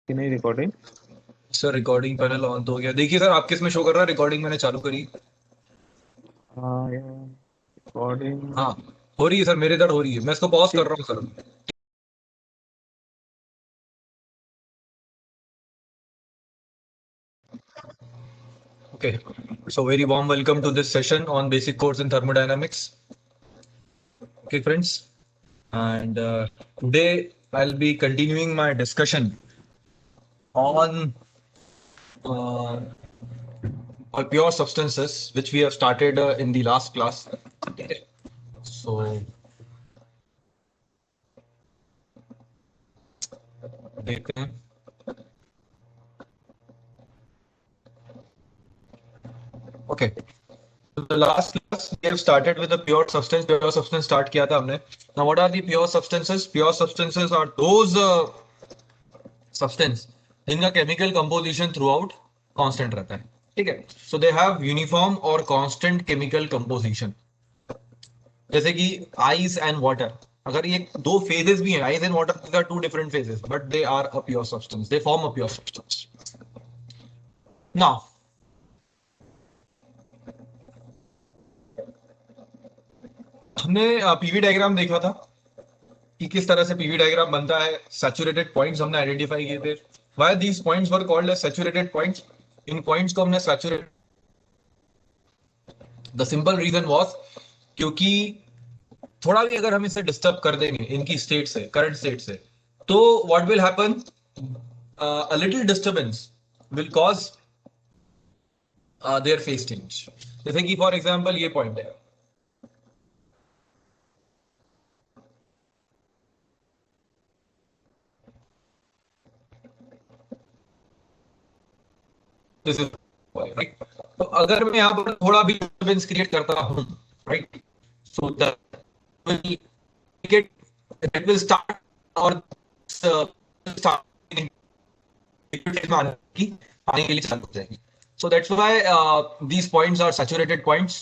कि नहीं recording? Sir recording panel on तो हो गया। देखिए सर, आपके इसमें शो कर रहा है रिकॉर्डिंग, मैंने चालू करी। हाँ यार, रिकॉर्डिंग। हाँ, हो रही है सर, मेरे इधर हो रही है। मैं इसको पॉज कर ठीक। रहा हूँ sir. Okay, so very warm welcome to this session on basic course in thermodynamics. Okay, friends, and today I'll be continuing my discussion on uh, pure substances, which we have started in the last class. Okay. So, देखते हैं। Okay. So the last class we have started with the pure substance. Pure substance start किया था हमने. Now, what are the pure substances? Pure substances are those substance जिनका chemical composition through out constant रहता है। ठीक है, सो they have uniform और constant chemical composition. जैसे कि आइस एंड वाटर, अगर ये दो फेजेस भी हैं, ice and water are two different phases, but they are a pure substance, they form a pure substance. Now हमने पीवी डायग्राम देखा था कि किस तरह से पीवी डायग्राम बनता है। सैचुरेटेड पॉइंट्स हमने आइडेंटिफाई किए थे। Why these points were called as saturated points? इन पॉइंट्स को हमने saturate, the simple reason was क्योंकि थोड़ा भी अगर हम इसे डिस्टर्ब कर देंगे इनकी स्टेट से, करंट स्टेट से, तो what will happen, a little disturbance will cause their face change. जैसे कि फॉर एग्जांपल ये पॉइंट है, दिस इज राइट। तो अगर मैं यहां पर थोड़ा भी डिस्टर्बेंस क्रिएट करता हूं, right, so that will get, that will start और स्टार्ट की आने के लिए चालू हो जाएगी। So that's why these points are saturated points.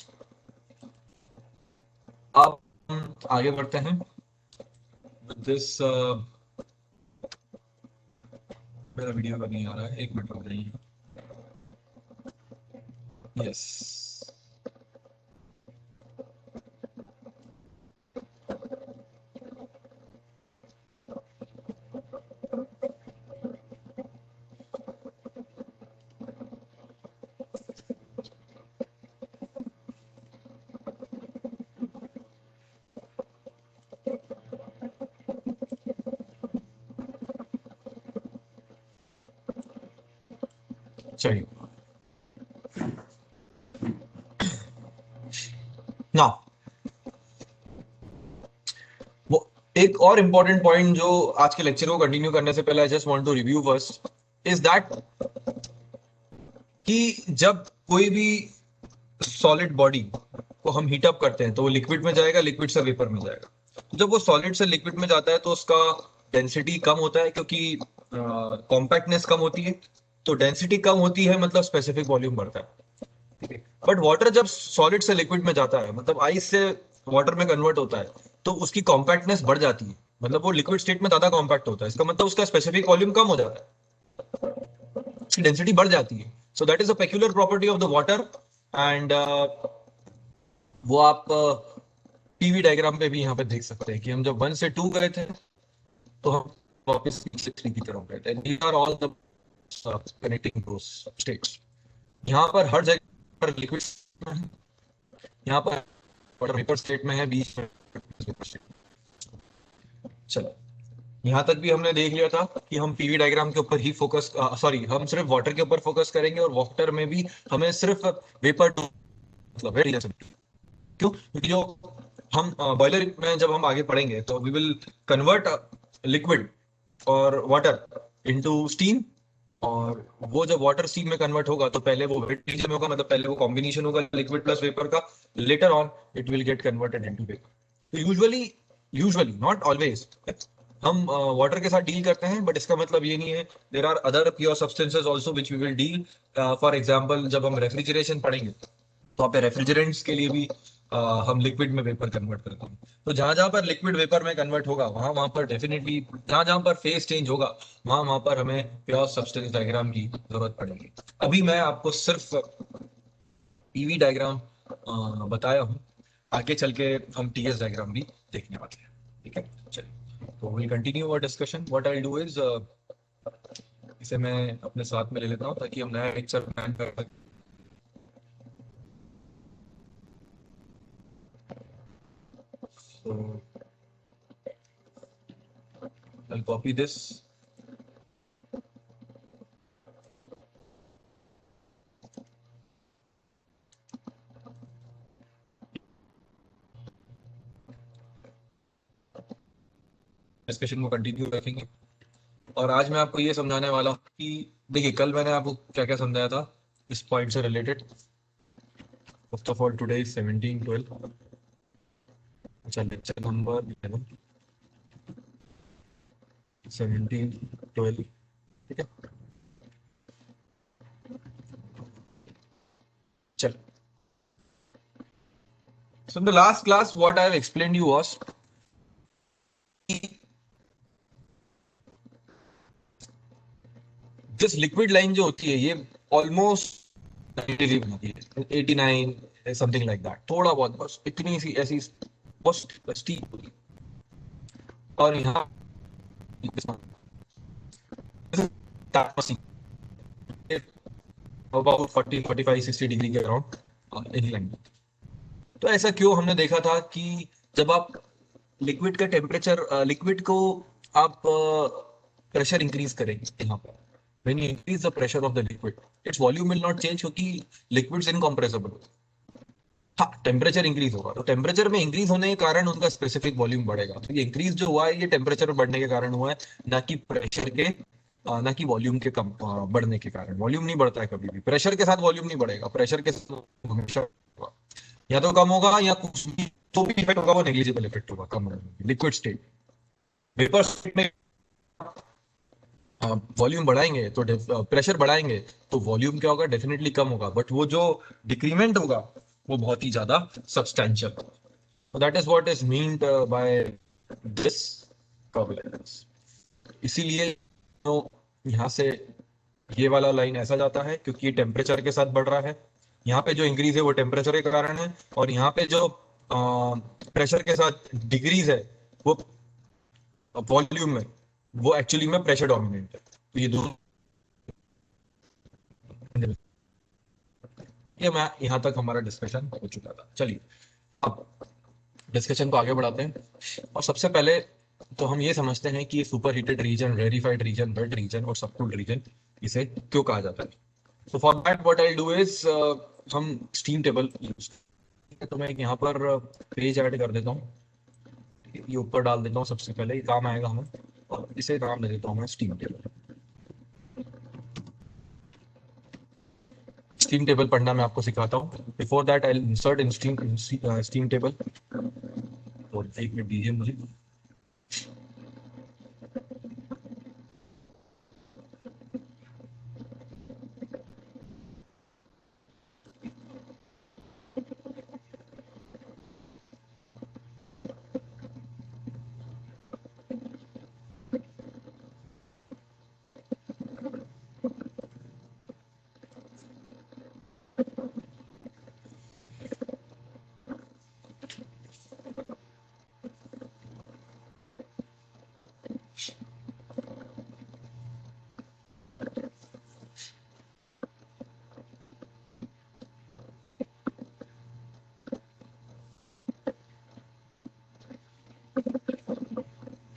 अब हम आगे बढ़ते हैं with this मेरा वीडियो का नहीं आ रहा है, एक मिनट रुक जाइए। यस, चलिए। नाउ वो एक और इंपॉर्टेंट पॉइंट जो आज के लेक्चर को कंटिन्यू करने से पहले I just want to review first is that कि जब कोई भी सॉलिड बॉडी को हम हीटअप करते हैं तो वो लिक्विड में जाएगा, लिक्विड से वेपर में जाएगा। तो जब वो सॉलिड से लिक्विड में जाता है तो उसका डेंसिटी कम होता है क्योंकि कॉम्पैक्टनेस कम होती है। तो डेंसिटी कम होती है मतलब स्पेसिफिक वॉल्यूम बढ़ता है। बट वाटर जब सॉलिड से लिक्विड में जाता है, मतलब आइस से वाटर में कन्वर्ट होता है, तो उसकी कॉम्पैक्टनेस बढ़ जाती है, मतलब वो लिक्विड स्टेट में ज्यादा कॉम्पैक्ट होता है। इसका मतलब उसका स्पेसिफिक वॉल्यूम कम हो जाता है, उसकी डेंसिटी बढ़ जाती है। So that is a peculiar property of the water. And वो आप पीवी डायग्राम पे भी यहाँ पे देख सकते हैं कि हम जब 1 से 2 गए थे तो हम वापस 3 से 3 की तरफ गए थे। These are all the connecting those states. यहाँ पर हर जगह पर लिक्विड, यहाँ पर वाटर वेपर स्टेट में है, बीच में वेपर स्टेट। चलो, यहाँ तक भी हमने देख लिया था कि हम पीवी डायग्राम के ऊपर ही फोकस, सॉरी, हम सिर्फ वाटर के ऊपर फोकस करेंगे और वाटर में भी हमें सिर्फ वेपर टू मतलब है। क्यों? क्योंकि जो हम बॉयलर में जब हम आगे पढ़ेंगे तो वी विल कन्वर्ट लिक्विड और वाटर इनटू स्टीम। और वो जब वाटर स्टीम में कन्वर्ट होगा तो पहले वो वेट में होगा, मतलब पहले वो कॉम्बिनेशन होगा लिक्विड प्लस वेपर का। Later on it will get converted into vapour. तो यूजुअली, यूजुअली नॉट ऑलवेज, हम वाटर के साथ डील करते हैं, बट इसका मतलब ये नहीं है, there are other pure substances also which we will deal. For example जब हम रेफ्रिजरेशन पढ़ेंगे तो वहाँ पे रेफ्रिजरेंट्स के लिए भी हम लिक्विड में वेपर कन्वर्ट करते हैं। तो जहां जहां पर लिक्विड वेपर में कन्वर्ट होगा वहां वहां पर डेफिनेटली, जहां जहां पर फेज चेंज होगा वहां वहां पर हमें प्योर सब्सटेंस डायग्राम की जरूरत पड़ेगी। अभी मैं आपको सिर्फ पीवी डायग्राम बताया हूँ, आगे चल के हम टीएस डायग्राम भी देखने वाले हैं। ठीक है, चलिए तो will continue our discussion. What I do is, इसे मैं अपने साथ में ले लेता हूँ ताकि हम नया लेक्चर प्लान कर सकें। So I'll copy this. Discussion को कंटिन्यू रखेंगे और आज मैं आपको ये समझाने वाला हूँ कि देखिए कल मैंने आपको क्या क्या समझाया था इस पॉइंट से related. First of all today is 17/12, अच्छा लेक्चर नंबर 11, 17/12, ठीक है। चल, so in the last class what I have explained you was this liquid line जो होती है ये ऑलमोस्ट 90 बनाती है, 89 समथिंग लाइक दैट, थोड़ा बहुत बस इतनी सी ऐसी बहुत स्टीप। और यहाँ अबाउट 40 45 60 डिग्री के अराउंड एनी लाइन। तो ऐसा क्यों हमने देखा था कि जब आप लिक्विड का टेम्परेचर, लिक्विड को आप प्रेशर इंक्रीज करेंगे यहाँ पर, when you increase the pressure of the liquid its volume will not change, क्योंकि लिक्विड्स इनकम्प्रेसिबल। हाँ, टेम्परेचर इंक्रीज होगा तो टेम्परेचर में इंक्रीज होने के कारण उनका स्पेसिफिक वॉल्यूम बढ़ेगा। तो ये इंक्रीज जो हुआ है ये टेम्परेचर बढ़ने के कारण हुआ है, ना कि प्रेशर के, ना कि वॉल्यूम के कम बढ़ने के कारण। वॉल्यूम नहीं बढ़ता है कभी भी, प्रेशर के साथ वॉल्यूम नहीं बढ़ेगा, प्रेशर के साथ हमेशा होगा। या तो कम होगा या कुछ भी, तो भी इफेक्ट होगा वो नेग्लिजिबल इफेक्ट होगा, कम होगा। लिक्विड स्टेट, वेपर स्टेट में वॉल्यूम बढ़ाएंगे तो प्रेशर बढ़ाएंगे तो वॉल्यूम क्या होगा, डेफिनेटली कम होगा, बट वो जो डिक्रीमेंट होगा वो बहुत ही ज्यादा substantial. So that is what is meant by this covalence। इसीलिए तो यहाँ से ये वाला लाइन ऐसा जाता है क्योंकि ये टेम्परेचर के साथ बढ़ रहा है। यहाँ पे जो इंक्रीज है वो टेम्परेचर के कारण है, और यहाँ पे जो प्रेशर के साथ डिक्रीज है वो वॉल्यूम में, वो एक्चुअली में प्रेशर डोमिनेंट है। तो ये दोनों, ये मैं यहाँ तक हमारा डिस्कशन हो चुका था। चलिए अब डिस्कशन को आगे बढ़ाते हैं। और सबसे पहले तो हम ये समझते हैं कि super heated region, rarefied region, wet region और सबकूल्ड रीजन इसे क्यों कहा जाता है। तो for that what I do is, हम स्टीम टेबल यूज, तो मैं यहाँ पर पेज ऐड कर देता हूँ, ये ऊपर डाल देता हूँ सबसे पहले, ये काम आएगा हमें, और इसे नाम दे देता हूँ मैं स्टीम टेबल। स्टीम टेबल पढ़ना मैं आपको सिखाता हूँ। Before that I insert in steam table, और एक मिनट दीजिए मुझे।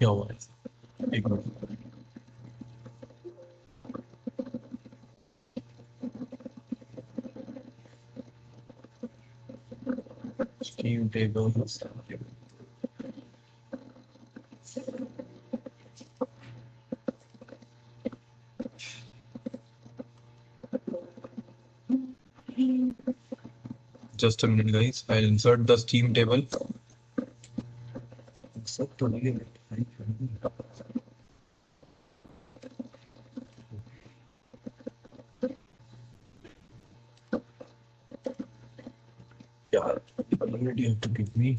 क्या हुआ है, एक minute. Steam table, just a minute guys, I'll insert the steam table। Accept only। यार already have to give me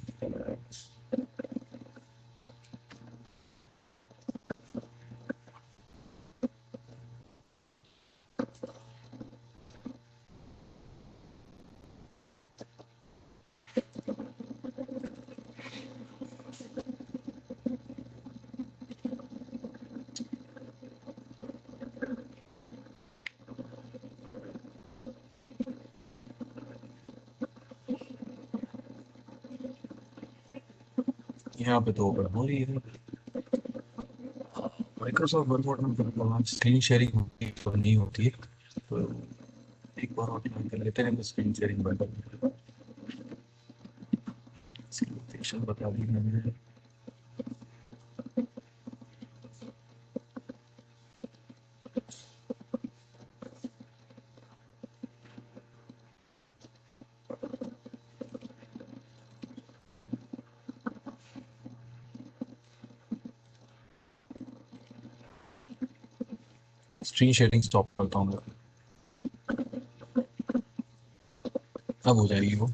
यहाँ पे तो ओपन हो रही है। माइक्रोसॉफ्ट वर्ड में स्क्रीन शेयरिंग होती है तो नहीं होती है, तो एक बार और ट्राई कर लेते हैं स्क्रीन शेयरिंग बटन। इसकी लोकेशन बता दी मैंने। स्क्रीन शेयरिंग स्टॉप करता हूँ मैं। अब हो जाएगी वो।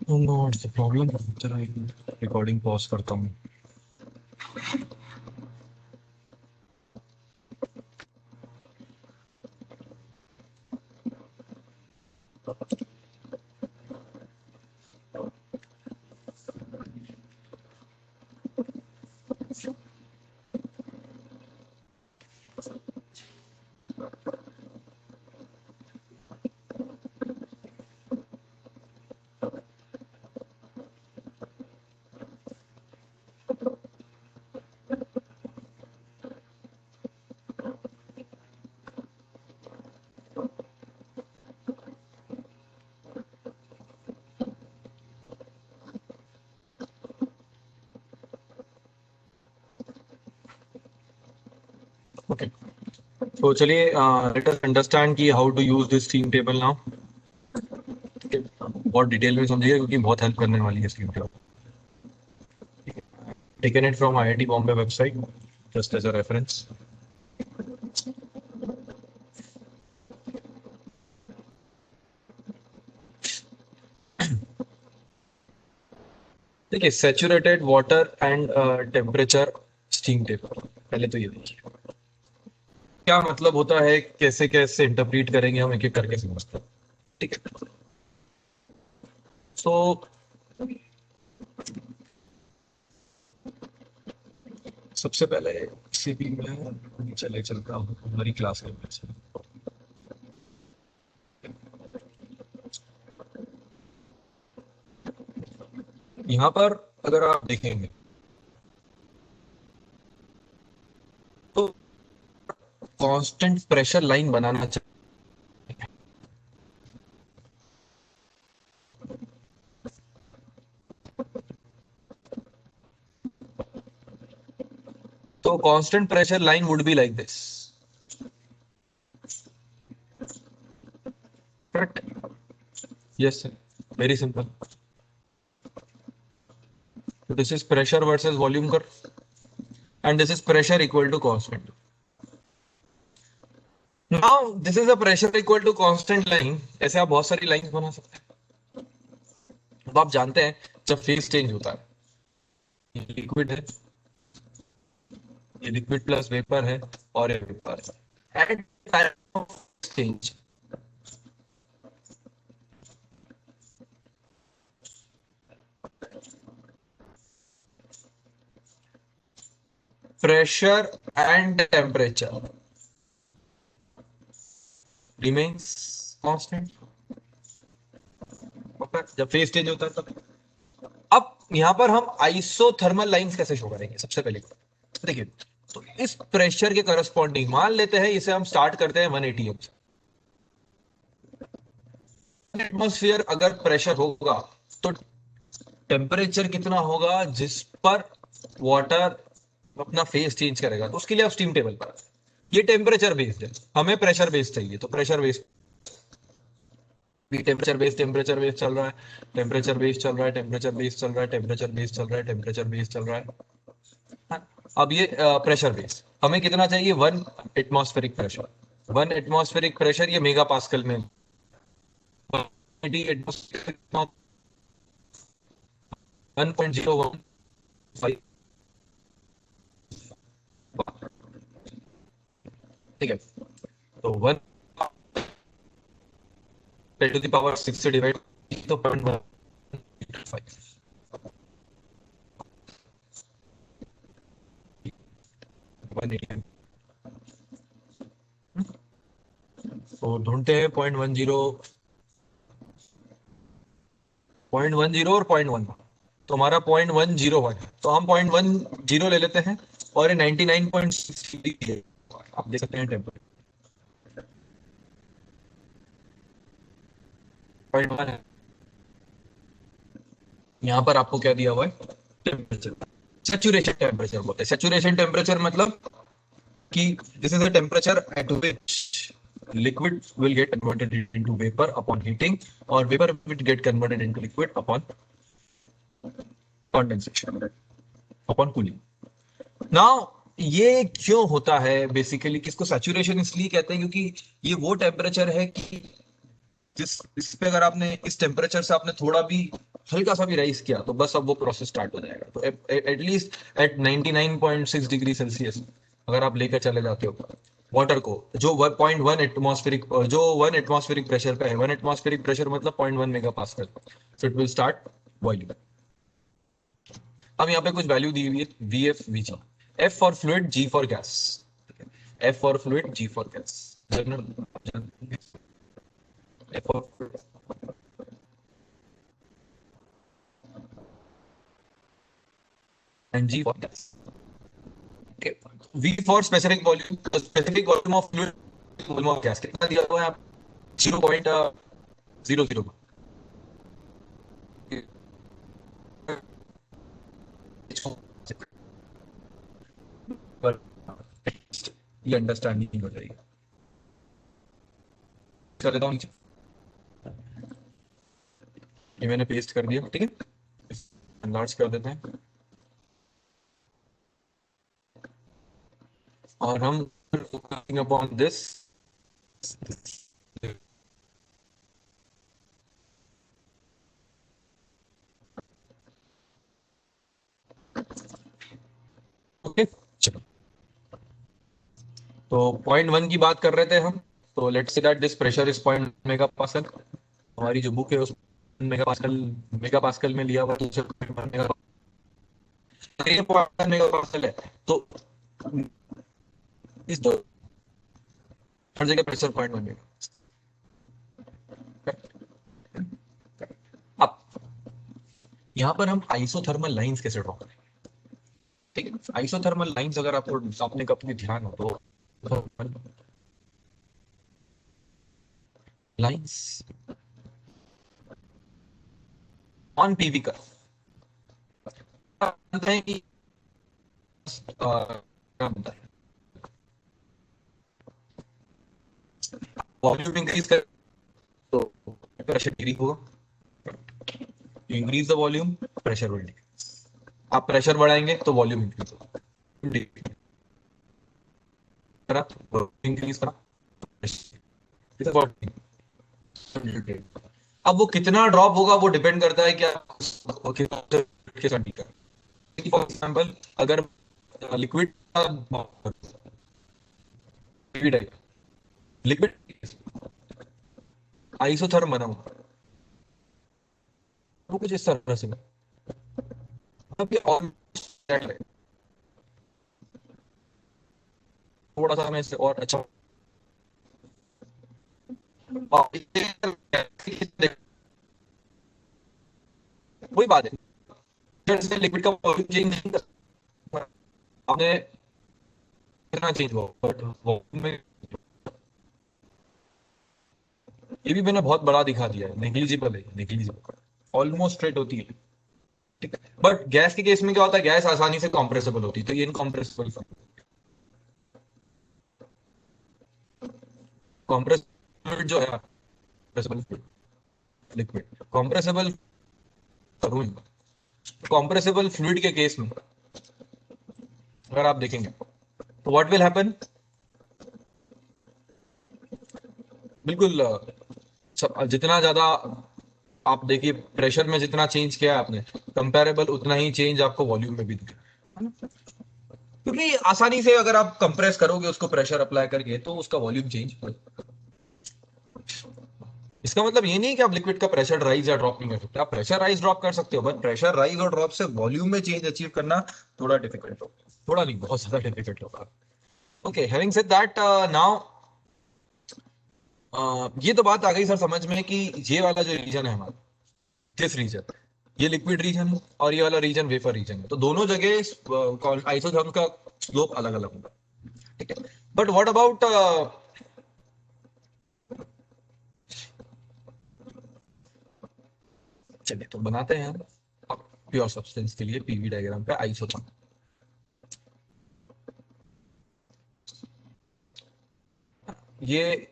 Oh no, what's the problem? चलो एक रिकॉर्डिंग पॉज करता हूँ। ओके, तो चलिए लेट अस अंडरस्टैंड कि how to use this theme table now. बहुत डिटेल में समझिए क्योंकि बहुत हेल्प करने वाली है theme table. Taken it from IIT Bombay website just as a reference. देखिए, saturated water and temperature steam table, पहले तो ये देखिए क्या मतलब होता है, कैसे कैसे इंटरप्रीट करेंगे हम, एक एक करके समझते हैं। ठीक है, सो सबसे पहले सीपी में चले चलता हूँ हमारी क्लास के में से। यहाँ पर अगर आप देखेंगे तो कांस्टेंट प्रेशर लाइन बनाना चाहिए। तो constant pressure line would be like this. Yes sir, very simple. So this is pressure versus volume curve, and this is pressure equal to constant. Now this is a pressure equal to constant line. ऐसे आप बहुत सारी lines बना सकते हैं. तो आप जानते हैं जब फेज चेंज होता है, ये लिक्विड है, ये लिक्विड प्लस वेपर है, और ये वेपर है. At time of change pressure and temperature remains constant. जब फेज चेंज होता है तब. अब यहां पर हम आइसोथर्मल लाइंस कैसे शो करेंगे? सबसे पहले देखिए, तो इस प्रेशर के करस्पॉन्डिंग मान लेते हैं इसे हम स्टार्ट करते हैं 180 से. एटमॉस्फेयर अगर प्रेशर होगा तो टेम्परेचर कितना होगा जिस पर वाटर अपना फेज चेंज करेगा? तो उसके लिए आप स्टीम टेबल पर, ये टेम्परेचर बेस्ड है, हमें प्रेशर बेस्ड चाहिए, तो प्रेशर बेस्ड भी टेम्परेचर बेस्ड चल रहा है, टेम्परेचर बेस्ड चल रहा है, टेम्परेचर बेस्ड चल रहा है, टेम्परेचर बेस्ड चल रहा है, टेम्परेचर बेस्ड चल रहा है. हाँ, अब ये प्रेशर बेस्ड हमें कितना चाहिए? 1 एटमॉस्फेरिक प्रेशर. 1 एटमॉस्फेरिक प्रेशर ये मेगा पास्कल में, 1.015. ठीक है, तो 1 टू द पावर 6 से डिवाइड, तो 0.185. तो ढूंढते हैं 0.10, 0.10 और 0.1. तो हमारा 0.101 है, तो हम 0.10 ले लेते हैं, और ये 99.6 डिग्री है. आप देख सकते हैं टेम्परेचर 0.1 है. यहाँ पर आपको क्या दिया हुआ है? टेम्परेचर. सैचुरेशन टेम्परेचर बोलते हैं. सैचुरेशन टेम्परेचर मतलब कि this is the temperature at which liquid will get converted into vapor upon heating, or vapor will get converted into liquid upon condensation, upon cooling. Now ये क्यों होता है? Basically किसको saturation इसलिए कहते हैं क्योंकि ये वो टेम्परेचर है कि जिस इस पे अगर आपने इस टेम्परेचर से आपने थोड़ा भी हल्का सा भी राइज किया तो बस अब वो प्रोसेस स्टार्ट हो जाएगा. तो एटलीस्ट एट 99.6 डिग्री सेल्सियस अगर आप लेकर चले जाते हो वाटर को, जो 0.1 एटमॉस्फेरिक, जो 1 एटमॉस्फेरिक प्रेशर पे है, 1 एटमॉस्फेरिक प्रेशर मतलब 0.1 mega pascal, so it will start boiling. अब यहाँ पे कुछ वैल्यू दी हुई है, V F V G. F for fluid, G for gas. F for fluid, G for gas. General F for and G for gas. Okay. V for specific volume, of fluid, volume of gas. कितना दिया हुआ है आप? 0.00. ये understanding हो जाएगी. कर देता हूँ नीचे, ये मैंने पेस्ट कर दिया. ठीक है, एनलार्ज कर देते हैं और हम focusing upon this. ओके, चलो. तो 0.1 की बात कर रहे थे हम. तो let's say that this pressure is 0.1 mega pascal. हमारी जो बुक है उस मेगा पास्कल में लिया हुआ, तो 0.1 मेगा पास्कल है. तो इस दो हर जगह प्रेशर 0.1 मेगा. अब यहाँ पर हम आइसोथर्मल लाइंस कैसे ड्रॉ करें? ठीक है, आइसोथर्मल लाइंस अगर आपको आपने कभी ध्यान हो तो लाइंस ऑन पीवी कर्व हैं कि क्या बनता है, वॉल्यूम इंक्रीज कर तो प्रेशर डिक्रीज होगा, increase the volume, pressure will decrease. आप प्रेशर बढ़ाएंगे तो वॉल्यूम इंक्रीज होगा, करा इंक्रीज करा। अब वो कितना ड्रॉप होगा वो डिपेंड करता है कि आप के साथ डील करें। फॉर एग्जांपल अगर लिक्विड लिक्विड है, लिक्विड आइसोथर्म बना हुआ है, वो कुछ इस तरह से अब ये almost है, थोड़ा सा मैं इससे और अच्छा वही बात है, लिक्विड का वॉल्यूम चेंज नहीं कर आपने कितना चेंज हुआ बट वॉल्यूम में ये भी मैंने बहुत बड़ा दिखा दिया है, नेग्लिजिबल है, नेग्लिजिबल ऑलमोस्ट स्ट्रेट होती है, ठीक है। बट गैस के केस में क्या होता है, गैस आसानी से कॉम्प्रेसिबल होती है, तो ये इनकॉम्प्रेसिबल कॉम्प्रेसिबल जो है compressible liquid compressible compressible fluid के केस में अगर आप देखेंगे तो व्हाट विल हैपन, बिल्कुल जितना ज्यादा आप देखिए प्रेशर में जितना चेंज किया है आपने कंपैरेबल उतना ही चेंज आपको वॉल्यूम में भी दिखेगा, क्योंकि आसानी से अगर आप कंप्रेस करोगे उसको प्रेशर अप्लाई करके तो उसका वॉल्यूम चेंज। इसका मतलब ये नहीं कि आप लिक्विड का प्रेशर राइज या ड्रॉप नहीं कर सकते, आप प्रेशर राइज ड्रॉप कर सकते हो, बट प्रेशर राइज और ड्रॉप से वॉल्यूम में चेंज अचीव करना थोड़ा डिफिकल्ट होगा, थोड़ा नहीं बहुत ज्यादा डिफिकल्ट होगा। Okay, having said that now ये तो बात आ गई सर समझ में कि ये वाला जो रीजन है हमारा, दिस रीजन, ये लिक्विड रीजन है और ये वाला रीजन वेपर रीजन है, तो दोनों जगह आइसोथर्म का स्लोप अलग अलग होगा, ठीक है। बट व्हाट अबाउट चलिए तो बनाते हैं हम प्योर सब्सटेंस के लिए पीवी डायग्राम पे आइसोथर्म। ये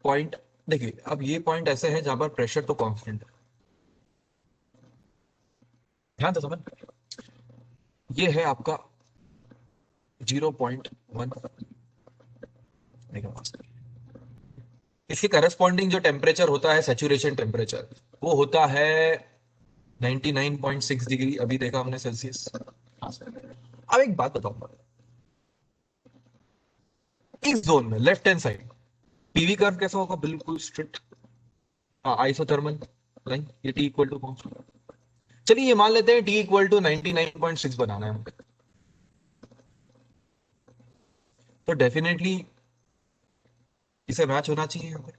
पॉइंट देखिए, अब ये पॉइंट ऐसे है जहां पर प्रेशर तो कांस्टेंट है, ध्यान से समझ, ये है आपका 0.1 मेगापास्कल, इसके करस्पॉन्डिंग जो टेम्परेचर होता है सैचुरेशन टेम्परेचर वो होता है 99.6 डिग्री, अभी देखा हमने सेल्सियस। अब एक बात बताऊंगा, इस जोन में left hand side PV curve कैसा होगा, बिल्कुल स्ट्रिक्ट आइसोथर्मल लाइन, ये टी इक्वल टू कौन, चलिए ये मान लेते हैं टी इक्वल टू 99.6 बनाना है हमको, तो डेफिनेटली इसे मैच होना चाहिए यहाँ पे,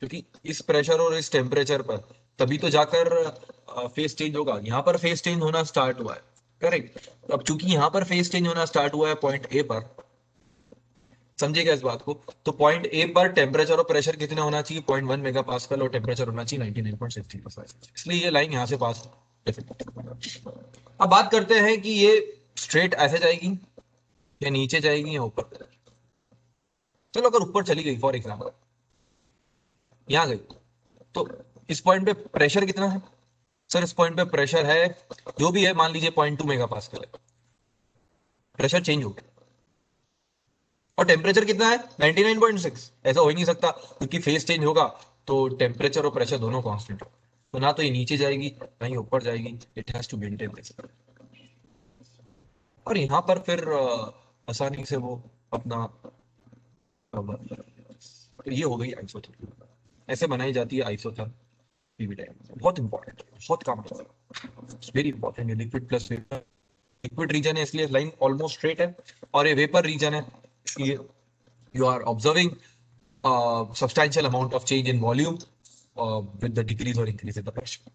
क्योंकि इस प्रेशर और इस टेम्परेचर पर तभी तो जाकर फेस चेंज होगा, यहाँ पर फेस चेंज होना स्टार्ट हुआ है, करेक्ट। अब चूंकि यहाँ पर फेस चेंज होना स्टार्ट हुआ है पॉइंट ए पर, समझिएगा इस बात को, तो पॉइंट ए पर टेम्परेचर और प्रेशर कितना होना चाहिए 0.1 मेगा पास्कल और टेम्परेचर होना चाहिए 99.6, इसलिए ये लाइन यहाँ से पास। अब बात करते हैं कि ये स्ट्रेट ऐसे जाएगी या नीचे जाएगी या ऊपर, चलो अगर ऊपर चली गई फॉर एग्जाम्पल यहाँ गई, तो इस पॉइंट पे प्रेशर कितना है सर, इस पॉइंट पे प्रेशर है जो भी है, मान लीजिए 0.2 मेगा पास्कल है, प्रेशर चेंज हो गया, और टेम्परेचर कितना है 99.6, ऐसा हो ही नहीं सकता क्योंकि फेस चेंज होगा तो टेम्परेचर और प्रेशर दोनों कांस्टेंट हो, तो ना तो ये नीचे जाएगी ना ही ऊपर जाएगी, it has to maintain this. और यहाँ पर फिर आसानी से वो अपना तो ये हो गई आइसोथर्म, ऐसे बनाई जाती है आइसोथर्म पीवी डायग्राम, बहुत इंपॉर्टेंट, बहुत काम आता है, वेरी इंपॉर्टेंट। ये liquid plus vapour, liquid region है इसलिए लाइन ऑलमोस्ट स्ट्रेट है, और ये वेपर रीजन है इसलिए you are observing a substantial amount of change in volume with the decrease or increase in the pressure।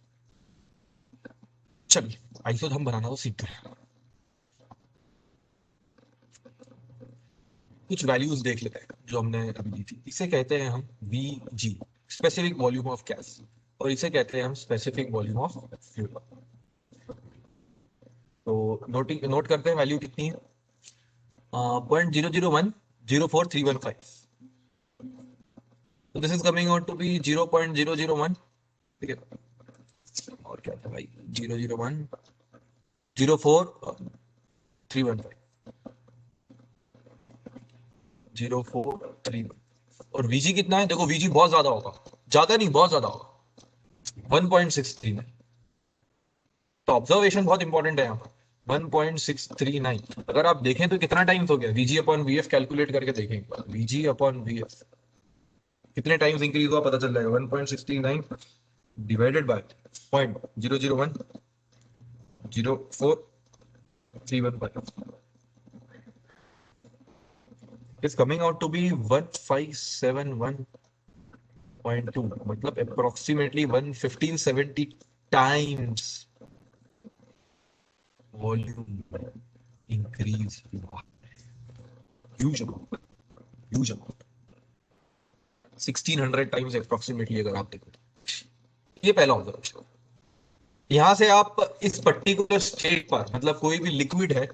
चलिए आइसोथर्म बनाना तो सीखते हैं, कुछ वैल्यूज देख लेते हैं जो हमने अभी दी थी। इसे कहते हैं हम VG, specific volume of gas, और इसे कहते हैं हम स्पेसिफिक वॉल्यूम ऑफ फ्लूइड। तो नोट करते हैं वैल्यू कितनी है, 0.00104315, so this is coming out to be 0.001 ठीक है, और क्या था भाई, 001 04315 0431। और वीजी कितना है, देखो वीजी बहुत ज्यादा होगा, ज्यादा नहीं बहुत ज्यादा होगा, 1.639। तो ऑब्जर्वेशन बहुत इंपॉर्टेंट है यहाँ पर, 1.639। अगर आप देखें तो कितना टाइम हो गया, वीजी अपॉन वीएफ कैलकुलेट करके देखें एक बार, वीजी अपॉन वीएफ कितने टाइम्स इंक्रीज हुआ पता चल जाएगा, 1.639 divided by 0.001 04315 is coming out to be 1571.2, मतलब approximately 11570 times volume increase हुआ, huge amount, huge amount, 1600 times approximately अगर आप देखो तो। ये पहला ऑब्जर्वेशन। यहां से आप इस पर्टिकुलर स्टेट पर, मतलब कोई भी लिक्विड है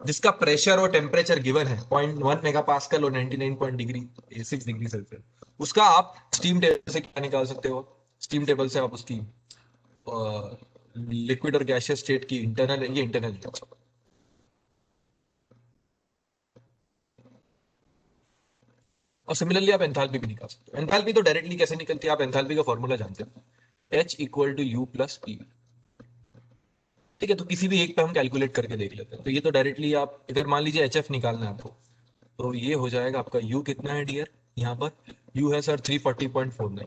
जिसका प्रेशर और टेम्परेचर गिवन है 0.1 मेगा पास्कल और 99.6 डिग्री सेल्सियस, उसका आप स्टीम टेबल से क्या निकाल सकते हो, स्टीम टेबल से आप उसकी लिक्विड और गैसियस स्टेट की इंटरनल, ये इंटरनल, और सिमिलरली आप एंथैल्पी भी निकाल सकते हो। एंथैल्पी तो डायरेक्टली कैसे निकलती है, आप एंथैल्पी का फॉर्मूला जानते हो, H equal to U plus P. ठीक है, तो किसी भी एक पे हम कैलकुलेट करके देख लेते हैं। तो ये तो डायरेक्टली आप, अगर मान लीजिए एच एफ निकालना है आपको, तो ये हो जाएगा आपका यू कितना है डियर, यहाँ पर यू है सर 340.49।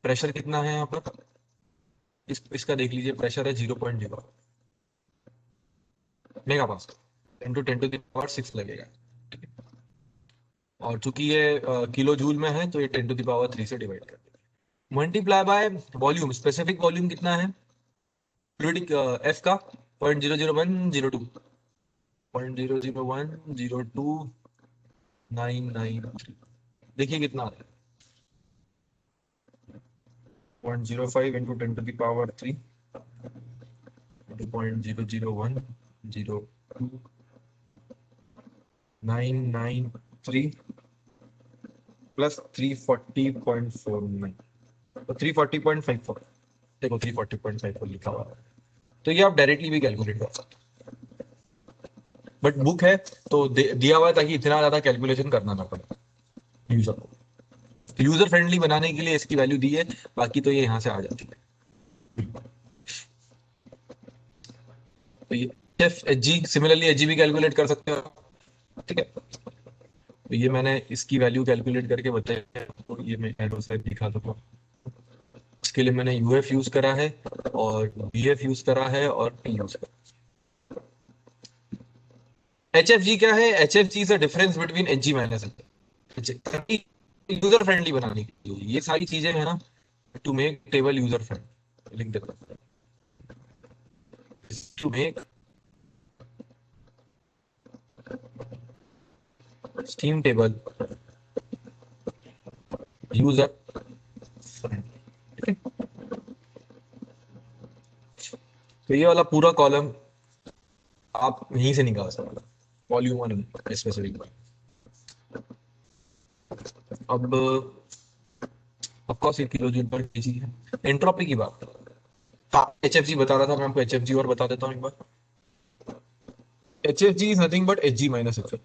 प्रेशर कितना है यहाँ पर, इसका देख लीजिए, प्रेशर है 0.0 mega pascal, into 10 to the power 6 लगेगा। ठीक है, और चूंकि ये किलो जूल में है तो ये 10 to the power 3 से डिवाइड कर देंगे, multiply by volume, specific volume कितना है फ्लूइड एफ का, 0.00102 देखिए कितना आ रहा है, 0.05 into 10 to the power 3 into 0.00102 plus 340.49, तो 340.54, देखो 340.54 लिखा हुआ है। तो ये आप डायरेक्टली भी कैलकुलेट कर सकते हो, बट बुक है तो दिया हुआ है ताकि इतना ज्यादा कैलकुलेशन करना ना पड़े यूजर को। तो यूजर फ्रेंडली बनाने के लिए इसकी वैल्यू दी है, बाकी तो ये यहाँ से आ जाती है। तो ये F H G, similarly H G भी कैलकुलेट कर सकते हो। ठीक है, तो ये मैंने इसकी वैल्यू कैलकुलेट करके बताया, तो ये मैं एरो से दिखा दूंगा। इसके लिए मैंने यूएफ यूज करा है और बीएफ यूज करा है और पी यूज करा। एच एफ जी क्या है, H F G is a difference between H G minus H, user friendly बनाने के लिए ये सारी चीजें है ना, to make table user friend, लिख देता हूं, to make steam table user friend. ठीक है, तो ये वाला पूरा कॉलम आप यहीं से निकाल सकते हो, वॉल्यूम वन स्पेसिफिक। अब ऑफकोर्स ये किलो जूल पर केजी है। एंट्रोपी की बात, एच एफ जी बता रहा था मैं आपको, एच एफ जी और बता देता हूँ एक बार। H F G is nothing but H G minus H F.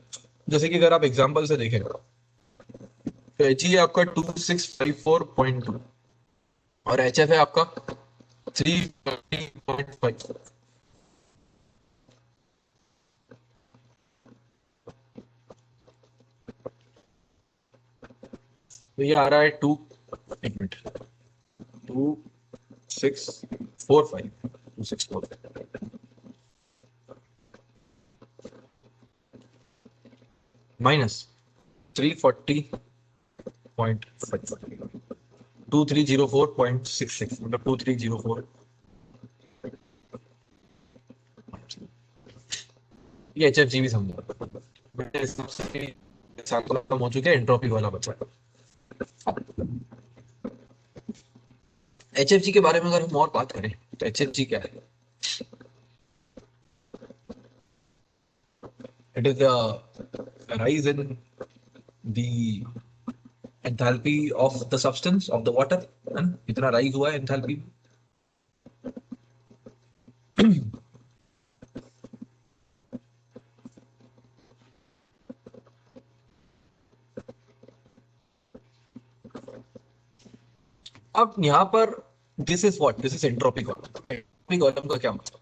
जैसे कि अगर आप एग्जांपल से देखें तो एच जी है आपका 2654.2 और एच एफ है आपका 330.5। तो ये आ रहा है टू, एक मिनट, 2645 माइनस 340.5, 2304.66, मतलब 2304। ये एच एफ जी भी समझो, मेरे हिसाब से सैंपल खत्म हो चुके हैं, एंट्रोपी वाला बचा है। एच एफ जी के बारे में अगर हम और बात करें तो एच एफ जी क्या है, it is the rise in the enthalpy of the substance of the water, कितना राइज हुआ है एंथैल्पी। अब यहाँ पर this is what, this is entropy column. Entropy column का क्या मतलब,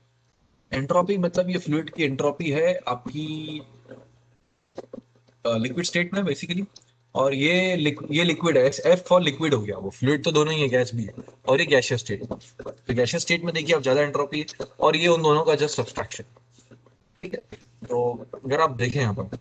एंट्रोपी मतलब ये फ्लूइड की एंट्रोपी है आपकी लिक्विड स्टेट में बेसिकली। और ये लिक्विड है, एफ फॉर लिक्विड हो गया, वो फ्लूइड तो दोनों ही है, गैस भी है, और ये गैसियस स्टेट। तो गैसियस स्टेट में देखिए आप ज्यादा एंट्रोपी है, और ये उन दोनों का जस्ट सब्सट्रैक्शन। ठीक है, तो अगर आप देखें यहाँ पर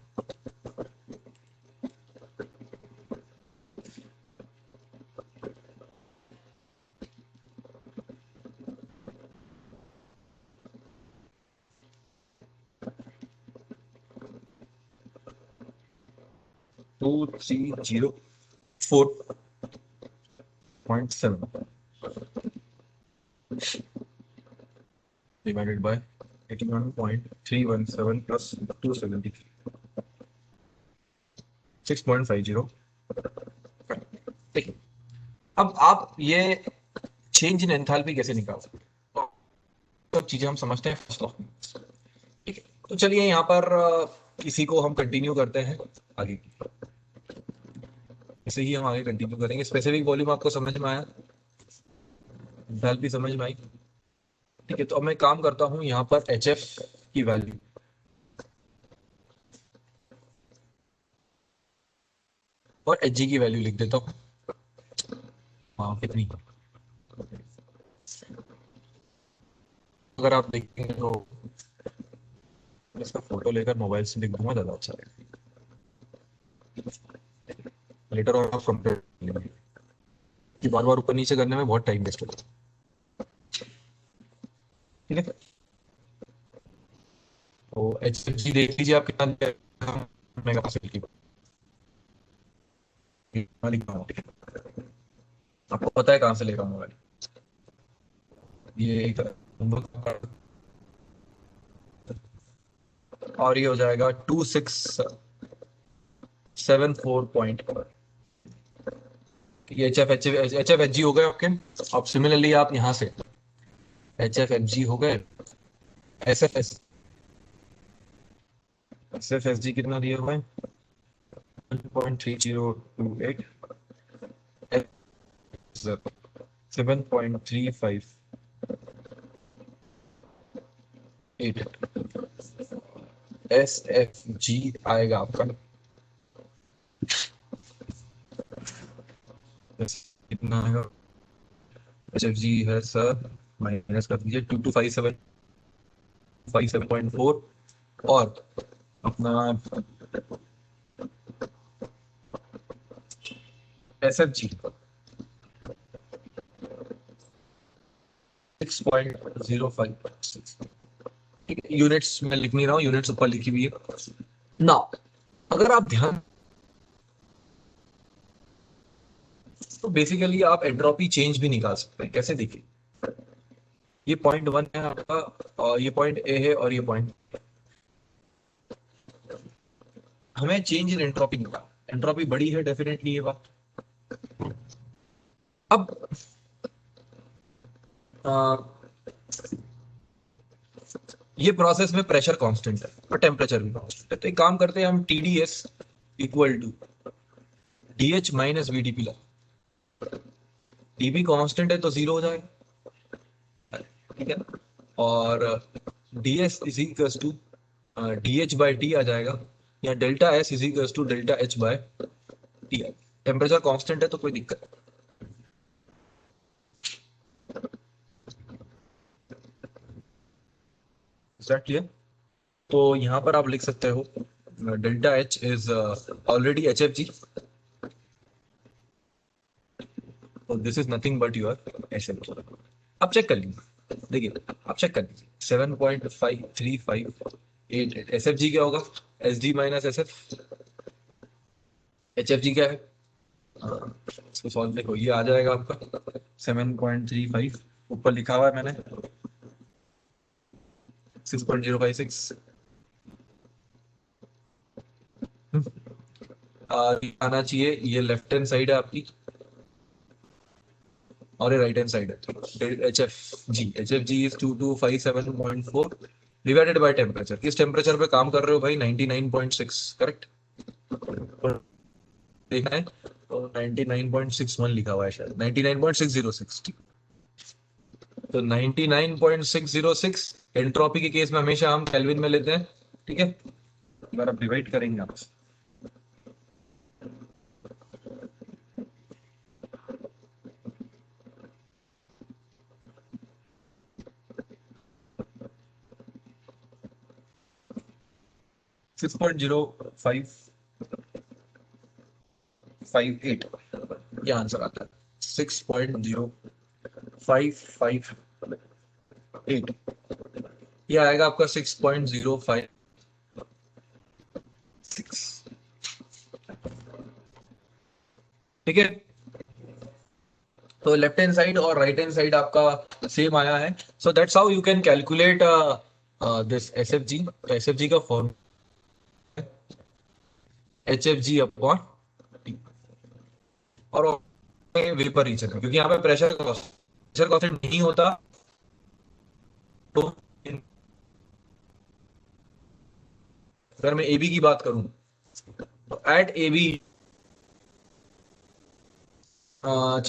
2304.7 divided by 81.317 plus 273, 6.50। देखिए, अब आप ये चेंज इन एंथैल्पी कैसे निकाल सकते हैं, तो सब चीजें हम समझते हैं फर्स्ट ऑफ। ठीक है, तो चलिए यहाँ पर इसी को हम कंटिन्यू करते हैं आगे। इसे ही हम आगे कंटिन्यू करेंगे। स्पेसिफिक वॉल्यूम आपको समझ में आया, एंथैल्पी समझ में आई। ठीक है, तो अब मैं काम करता हूँ यहाँ पर एच एफ की वैल्यू, और एच जी की वैल्यू लिख देता हूँ। हाँ, कितनी, अगर आप देखेंगे तो मैं इसका फोटो लेकर मोबाइल से लिख दूंगा, ज़्यादा अच्छा रहेगा। लेटर ऑन आप कंपेयर, कि बार बार ऊपर नीचे करने में बहुत टाइम वेस्ट होगा। ठीक है, तो एच जी देख लीजिए आप कितना मेगा पास्कल की लिखा हूँ। ठीक है, आपको पता है कहाँ से लेकर मोबाइल, ये एक, और ये हो जाएगा 2674 ये एच एफ एच जी हो गए आपके। अब सिमिलरली आप यहाँ से एच एफ एफ जी हो गए, S F S S F S G कितना दिए हुए हैं, 1.3028, 7.3588, एस एफ जी आएगा आपका कितना आएगा, एच एफ जी है सर, माइनस कर दीजिए 2257.4, और अपना एस एफ जी 6.056। ठीक है, यूनिट्स मैं लिख नहीं रहा हूँ, यूनिट्स ऊपर लिखी हुई है ना। अगर आप ध्यान, तो बेसिकली आप एंट्रोपी चेंज भी निकाल सकते हैं। कैसे, देखिए ये पॉइंट वन है आपका, और ये पॉइंट ए है, और ये पॉइंट, हमें चेंज इन एंट्रोपी निकाल, एंट्रोपी बड़ी है डेफिनेटली ये बात। अब आ, ये प्रोसेस में प्रेशर कांस्टेंट है और टेम्परेचर भी कांस्टेंट है, तो एक काम करते हैं हम, T D S equal to D H minus V D P ला, टी भी कांस्टेंट है तो जीरो हो जाएगा। ठीक है, और D S is equal to D H by T आ जाएगा, या delta S is equal to delta H by T. Temperature constant है तो कोई दिक्कत नहीं। क्लियर, तो यहाँ पर आप लिख सकते हो delta H is already H F G, तो this is nothing but your H F G. आप चेक कर लीजिए, देखिए आप चेक कर लीजिए 7.5358 एस एफ जी क्या होगा, S D minus S F, H F G क्या है, इसको सॉल्व देखो, ये आ जाएगा आपका 7.35, ऊपर लिखा हुआ है मैंने 6.056, आना चाहिए, ये लेफ्ट हैंड साइड है आपकी और ये राइट हैंड साइड है। H F G is 2257.4 divided by temperature. किस टेम्परेचर पे काम कर रहे हो भाई? 99.6, करेक्ट? देखना है तो 99.61 लिखा हुआ है शायद, 99.606। तो 99.606 एंट्रोपी के केस में हमेशा हम केल्विन में लेते हैं, ठीक है? एक बार आप डिवाइड करेंगे आप 6.0558, ये आंसर आता है 6.0558, ये आएगा आपका 6.056, ठीक है? तो लेफ्ट हैंड साइड और राइट हैंड साइड आपका सेम आया है। So that's how you can calculate this SFG. SFG का फॉर्म HFG अपॉन टी, और वेपर रीजन में, क्योंकि यहाँ पे प्रेशर कॉन्स्टेंट नहीं होता तो अगर मैं AB की बात करूं तो at AB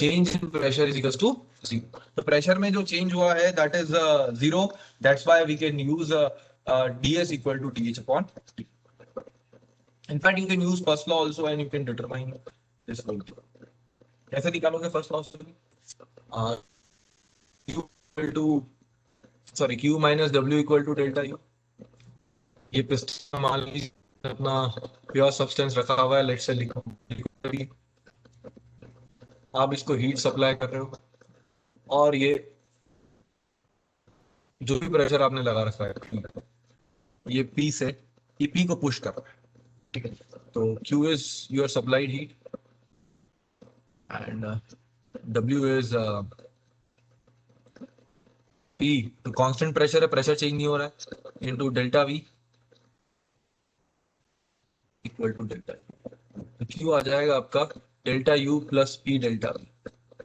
change in pressure is equals to 0। तो प्रेशर में जो चेंज हुआ है that is 0, that's why we can use DS equal to TH upon T। In fact, you can use first law also and you can determine this whole thing. कैसे निकालोगे first law से? Q equal to, sorry, Q minus W equal to delta U। ये piston मान लीजिए अपना pure substance रखा हुआ है, लेट्स से लिखो, आप इसको हीट सप्लाई कर रहे हो और ये जो भी प्रेशर आपने लगा रखा है ये P से, ये P को पुश कर रहा है, ठीक है? तो Q is your supplied heat and W is P, तो कांस्टेंट प्रेशर है, प्रेशर चेंज नहीं हो रहा है, into delta V equal to delta. तो Q आ जाएगा आपका delta U plus P delta V,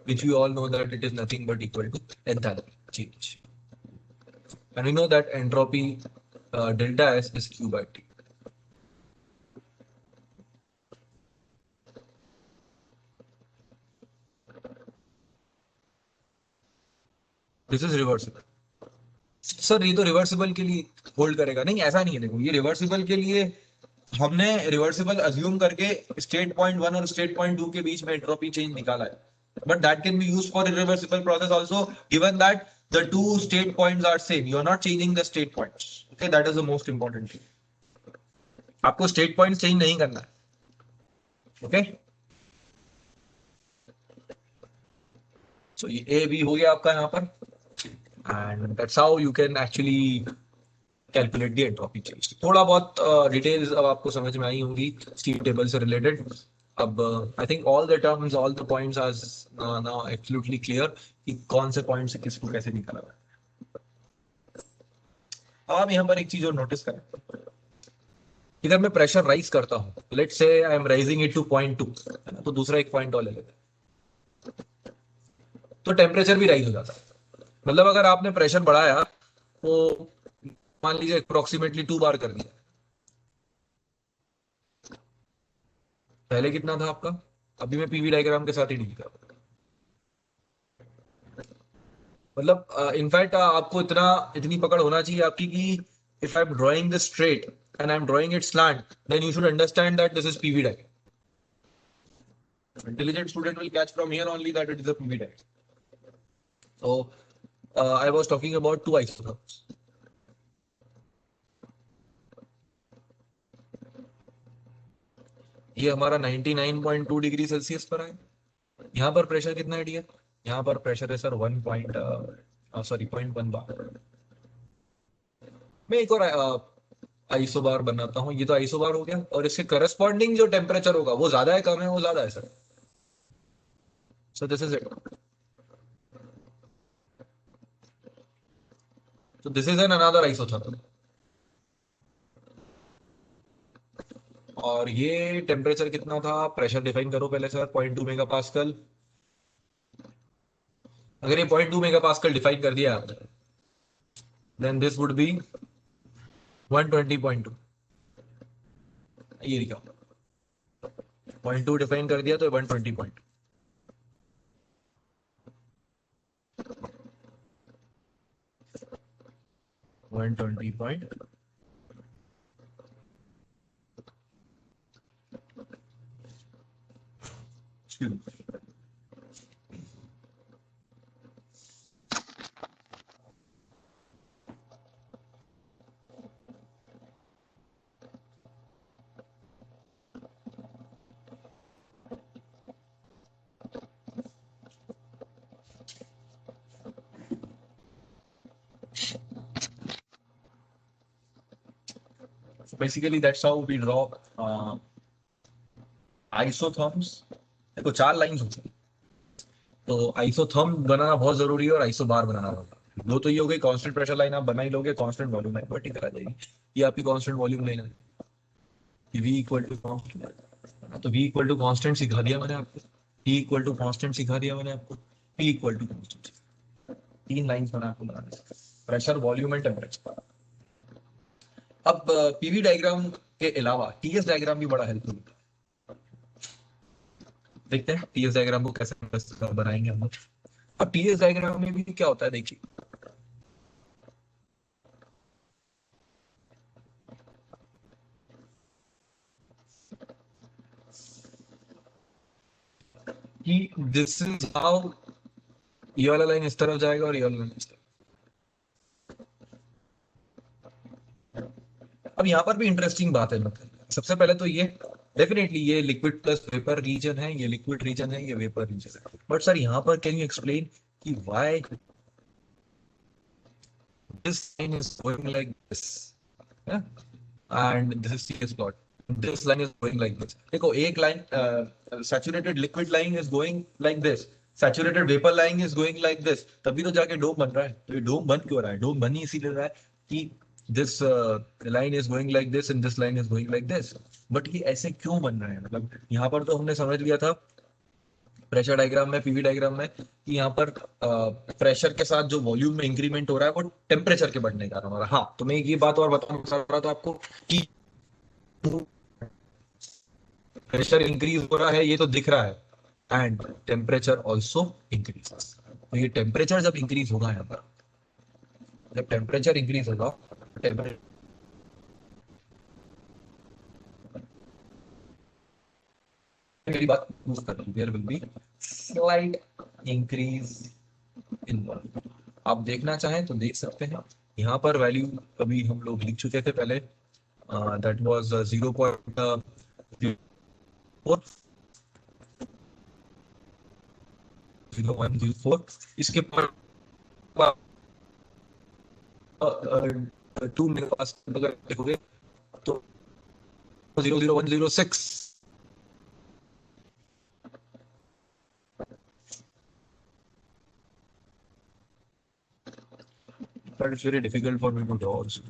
which we all know that it is nothing but equal to enthalpy change, and we know that entropy delta S is Q by T। This is reversible. Sir ये तो reversible के लिए hold करेगा? नहीं, ऐसा नहीं है, देखो ये रिवर्सिबल के लिए हमने रिवर्सिबल अज्यूम करके स्टेट पॉइंट 1 और स्टेट पॉइंट 2 के बीच में एंट्रोपी चेंज निकाला है, but that can be used for irreversible process also, given that the two state points are same, you are not changing the state points, okay? That is the most important thing, आपको state point change नहीं करना है, okay? सो ये A B हो गया आपका यहाँ पर, and that's how you can actually calculate the entropy change. थोड़ा बहुत डिटेल्स अब आपको समझ में आई होंगी स्टीम टेबल से रिलेटेड। अब I think all the terms, all the points are now absolutely clear कि कौन से पॉइंट से किसको कैसे निकाला है। अब आप यहाँ पर एक चीज और नोटिस करें, इधर मैं प्रेशर राइज करता हूँ, let's say I am raising it to 0.2, तो दूसरा एक पॉइंट और ले लेते हैं, तो टेम्परेचर भी राइज हो जाता है। मतलब अगर आपने प्रेशर बढ़ाया तो मान लीजिए अप्रोक्सीमेटली 2 बार कर दिया, पहले कितना था आपका? अभी मैं पीवी डायग्राम के साथ ही डील कर रहा हूं। मतलब इनफैक्ट आपको इतनी पकड़ होना चाहिए आपकी कि if I am drawing the straight and I am drawing it slant, then you should understand that this is PV diagram. Intelligent student will catch from here only that it is a PV diagram. So I was talking about two isotherms. ये हमारा 99.2 degree Celsius पर है। यहाँ पर pressure कितना है dear? यहाँ पर प्रेशर है सर 0.1 बार। मैं एक और आइसोबार बनाता हूँ, ये तो आइसोबार हो गया, और इसके करस्पॉन्डिंग जो टेम्परेचर होगा वो ज्यादा है कम है? वो ज्यादा है sir. So this is it. So this is an another isotherm. और ये टेम्परेचर कितना था, प्रेशर डिफाइन करो पहले सर, 0.2 मेगा पास्कल। अगर ये 0.2 मेगा पास्कल डिफाइन कर दिया आपने, देन दिस वुड बी 120.2। ये लिखा 0.2 डिफाइन कर दिया तो 120.2। 120.2। Basically that's how we draw isotherms. देखो 4 लाइंस होती है, तो आइसोथर्म बनाना बहुत जरूरी है और आइसोबार बनाना बहुत जरूरी है। दो तो ये हो गई, कांस्टेंट प्रेशर लाइन आप बना ही लोगे, कांस्टेंट वॉल्यूम लाइन वर्टिकल आ जाएगी। ये आपकी कांस्टेंट वॉल्यूम लाइन है, v इक्वल टू कांस्टेंट। तो v इक्वल टू कांस्टेंट सिखा दिया मैंने आपको, t इक्वल टू कांस्टेंट सिखा दिया मैंने आपको, p equal to constant. 3 lines बना आपको बनाना, प्रेशर वॉल्यूम एंड टेम्परेचर। अब पीवी डायग्राम के अलावा टीएस डायग्राम भी बड़ा हेल्पफुल होता है। देखते हैं टीएस डायग्राम को कैसे बनाएंगे हम लोग। अब टीएस डायग्राम में भी क्या होता है देखिए, कि दिस इज हाउ, ये वाला लाइन इस तरफ जाएगा और ये वाला लाइन इस तरफ। अब यहाँ पर भी इंटरेस्टिंग बात है, मतलब सबसे पहले तो ये डेफिनेटली ये लिक्विड प्लस वेपर रीजन है, ये लिक्विड रीजन है, ये वेपर रीजन है। बट सर यहाँ पर कैन यू एक्सप्लेन कि why this line is going like this and this is TS plot, this line is going like this. देखो एक line saturated liquid line is going like this, saturated vapour line is going like this, तभी तो जाके डोम बन रहा है। तो ये डोम बन क्यों रहा है? डोम बन ही इसीलिए रहा है कि this line is going like this and this line is going like this। But ये ऐसे क्यों बन रहा है? मतलब यहाँ पर तो हमने समझ लिया था प्रेशर डायग्राम में, पीवी डायग्राम में, कि यहाँ पर प्रेशर के साथ जो वॉल्यूम में इंक्रीमेंट हो रहा है वो टेम्परेचर के बढ़ने का कारण हो रहा है। हाँ, तो मैं एक ये बात और बताना चाह रहा था आपको कि प्रेशर इंक्रीज हो रहा है, ये तो दिख रहा है, एंड टेम्परेचर ऑल्सो इंक्रीज। तो ये टेम्परेचर जब इंक्रीज होगा, यहाँ पर जब टेम्परेचर इंक्रीज होगा, टेम्परेचर मेरी बात प्रूव कर रही, there will be slight increase in volume. आप देखना चाहें तो देख सकते हैं, यहाँ पर वैल्यू अभी हम लोग लिख चुके थे पहले, दैट वाज 0.04, इसके पर 2 मेरे पास अगर देखोगे तो 00106। But it's very difficult for me to draw also.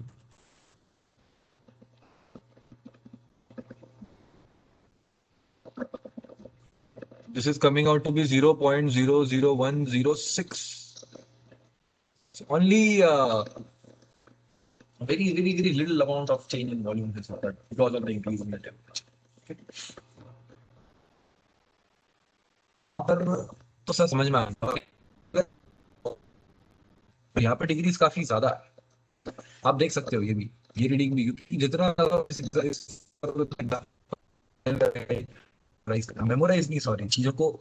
This is coming out to be 0.00106. So only very little amount of change in volume has occurred because of the increase in the temperature. Okay. तो sir समझ में आ रहा है, यहाँ पे degrees काफी ज्यादा है, आप देख सकते हो ये रीडिंग भी, क्योंकि जितना मेमोराइज नहीं, सॉरी, चीजों को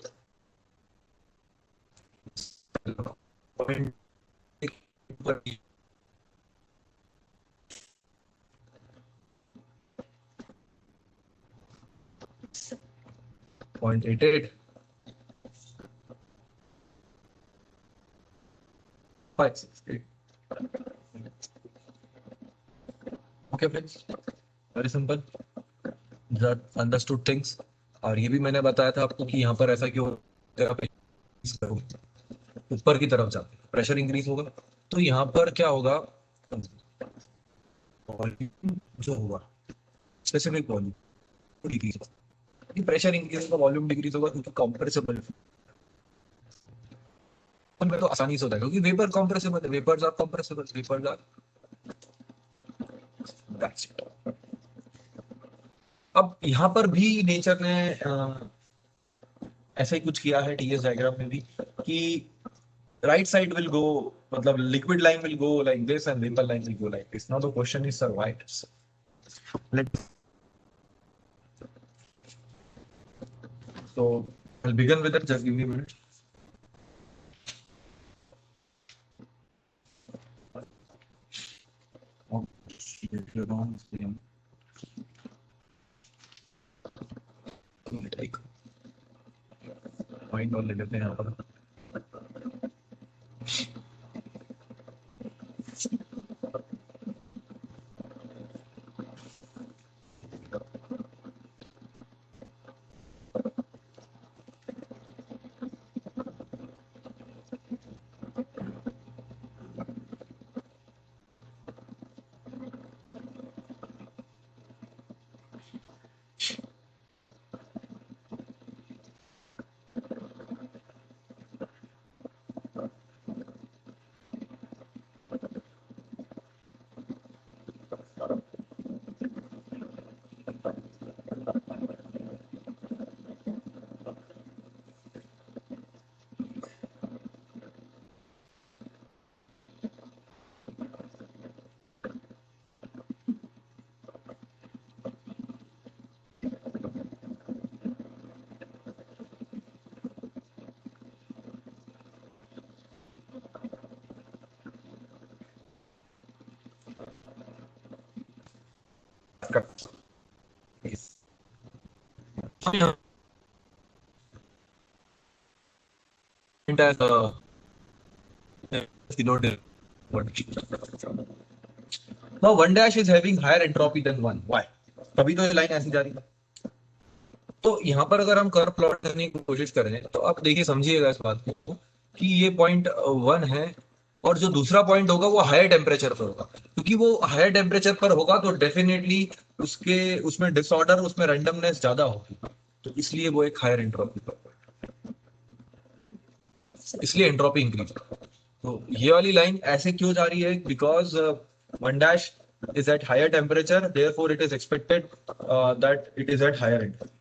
0.88 568। Okay friends, very simple, understood things. और ये भी मैंने बताया था आपको कि यहाँ पर ऐसा क्यों, ऊपर की तरफ जाते प्रेशर इंक्रीज होगा, तो यहाँ पर क्या होगा, वॉल्यूम जो होगा, स्पेसिफिक वॉल्यूम, डिक्रीज होगा, प्रेशर इंक्रीज होगा, वॉल्यूम डिक्रीज होगा, क्योंकि कॉम्प्रेसिबल में तो आसानी से होता है, क्योंकि वेपर कॉम्प्रेसिबल है, vapours are compressible, vapours are, that's it. अब यहाँ पर भी नेचर ने ऐसा ही कुछ किया है टीएस डायग्राम में भी, कि राइट साइड विल गो, मतलब liquid line will go like this and vapour line will go like this. Now the question is sir why? Let so I'll begin with it, just give me a minute. एक point और ले लेते हैं यहाँ पर। Now one dash is having higher entropy than one. Why? तभी तो ये लाइन ऐसी जा रही है। तो यहाँ पर अगर हम कर्व प्लॉट करने की कोशिश करें तो आप देखिए, समझिएगा इस बात को, कि ये पॉइंट 1 है, और जो दूसरा पॉइंट होगा वो हायर टेम्परेचर पर होगा, क्योंकि वो हायर टेम्परेचर पर होगा तो डेफिनेटली उसमें डिसऑर्डर, उसमें रैंडमनेस ज्यादा होगी, तो इसलिए वो एक हायर एंट्रोपी पर, इसलिए एंट्रोपी इंक्रीज। तो ये वाली लाइन ऐसे क्यों जा रही है? Because one dash is at higher temperature, therefore it is expected that it is at higher entropy.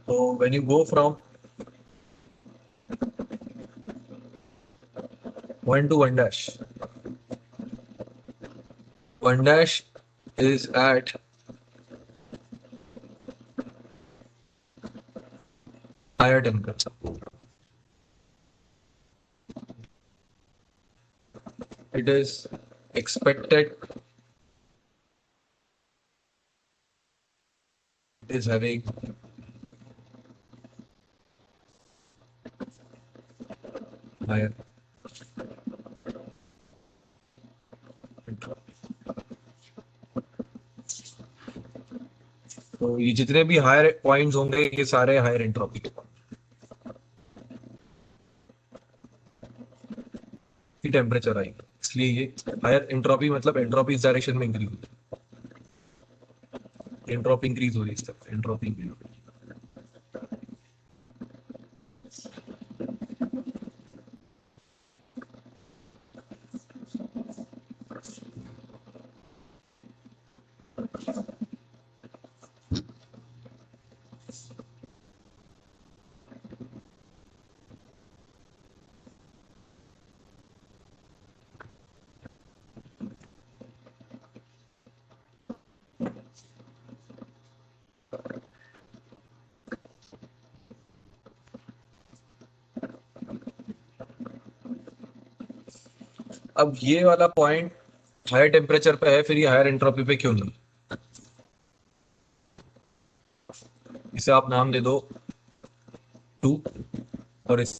So when you go from 1 to 1 dash, 1 dash is at higher temperature. It is expected it is having higher entropy. तो ये जितने भी higher points होंगे ये सारे higher entropy के temperature आएगी, इसलिए ये हायर एंट्रोपी, मतलब एंट्रोपी इस डायरेक्शन में इंक्रीज होती है, एंट्रोपी इंक्रीज हो रही है इस तरफ, एंट्रोपी इंक्रीज हो रही है। अब ये वाला पॉइंट हायर टेम्परेचर पे है, फिर ये हायर एंट्रोपी पे क्यों नहीं? इसे आप नाम दे दो 2, और इस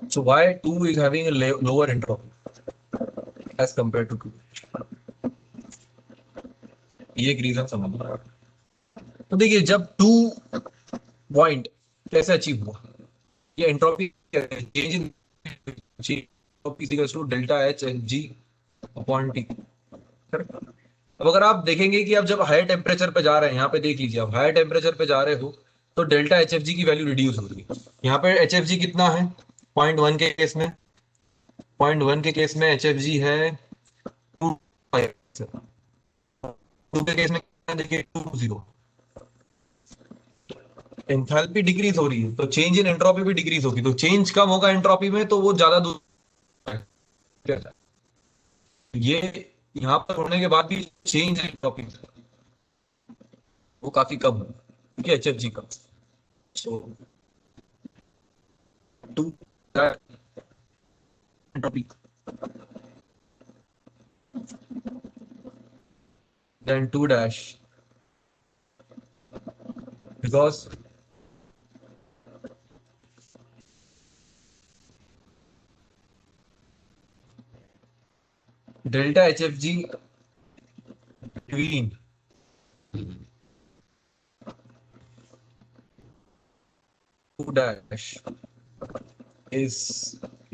so why 2 is having a lower entropy as compare to 2। ये एक रीजन समझ रहा है। तो देखिए जब 2 पॉइंट कैसे अचीव हुआ, ये entropy change in entropy equals to delta H N G upon T. अब अगर आप देखेंगे कि आप जब हायर टेम्परेचर पे जा रहे हैं, यहाँ पे देख लीजिए आप हायर टेम्परेचर पे जा रहे हो तो डेल्टा एच एफ जी की वैल्यू रिड्यूस हो रही है। यहाँ पे एच एफ जी कितना है 0.1 के केस में, 0.1 के केस में एच एफ जी है 2, 2 के केस में कितना देखिए 2, 0। एंथैल्पी डिक्रीज हो रही है तो चेंज इन एंट्रोपी भी डिक्रीज होगी, तो चेंज कम होगा एंट्रोपी में तो वो ज्यादा दूर है। ये यहाँ पर होने के बाद भी चेंज इन एंट्रोपी वो काफी कम है क्योंकि H F ji come. So 2 entropy then 2 dash because delta HFG between 2 dash is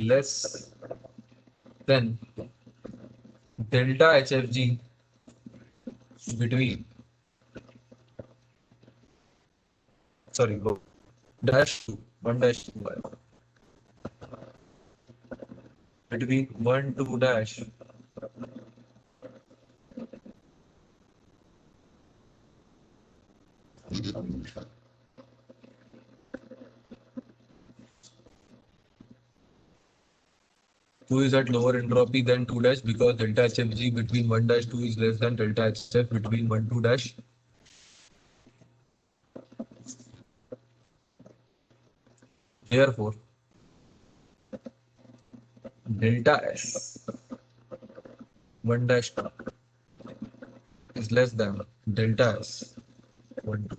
less than delta HFG between sorry dash 2 1 dash 2 between 1 2 dash two is at lower entropy than 2 dash because delta HFG between 1 dash 2 is less than delta HF between 1 2 dash. Therefore, delta S 1 dash 2 is less than delta S 1 2।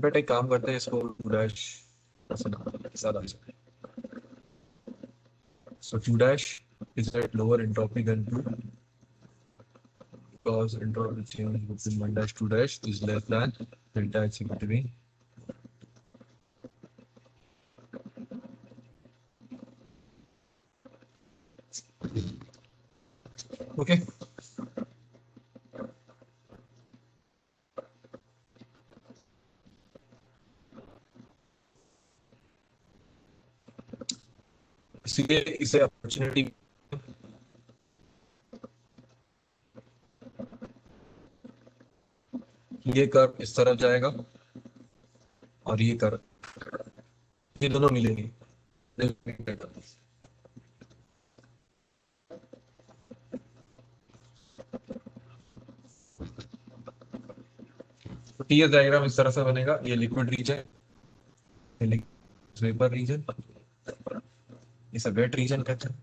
बेटा एक काम करते हैं इसको 2 dash ज्यादा आ जाए। So 2 dash is at lower entropy than 2 because entropy change between 1 dash 2 dash is less than delta H in between. Okay. इसलिए इसे अपॉर्चुनिटी ये कर्व इस तरफ जाएगा और ये कर्व ये दोनों मिलेंगे। तो टीएस डायग्राम इस तरह से बनेगा, ये लिक्विड रीजन, ये वेपर रीजन, इसे वेट रीजन कहते हैं।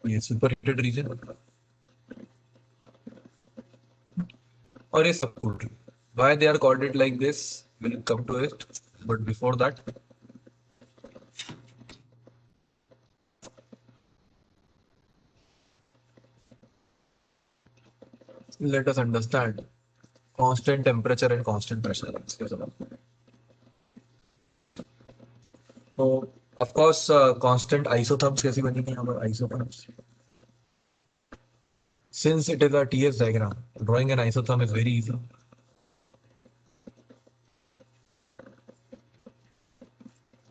ये सुपर हीटेड रीजन और ये sub cooled region. Why they are called it like this? We'll come to it, but before that, let us understand constant temperature and constant pressure. So, of course, constant isotherms कैसी बनेगी यहाँ पर isotherms? Since it is a TS diagram, drawing an isotherm is very easy.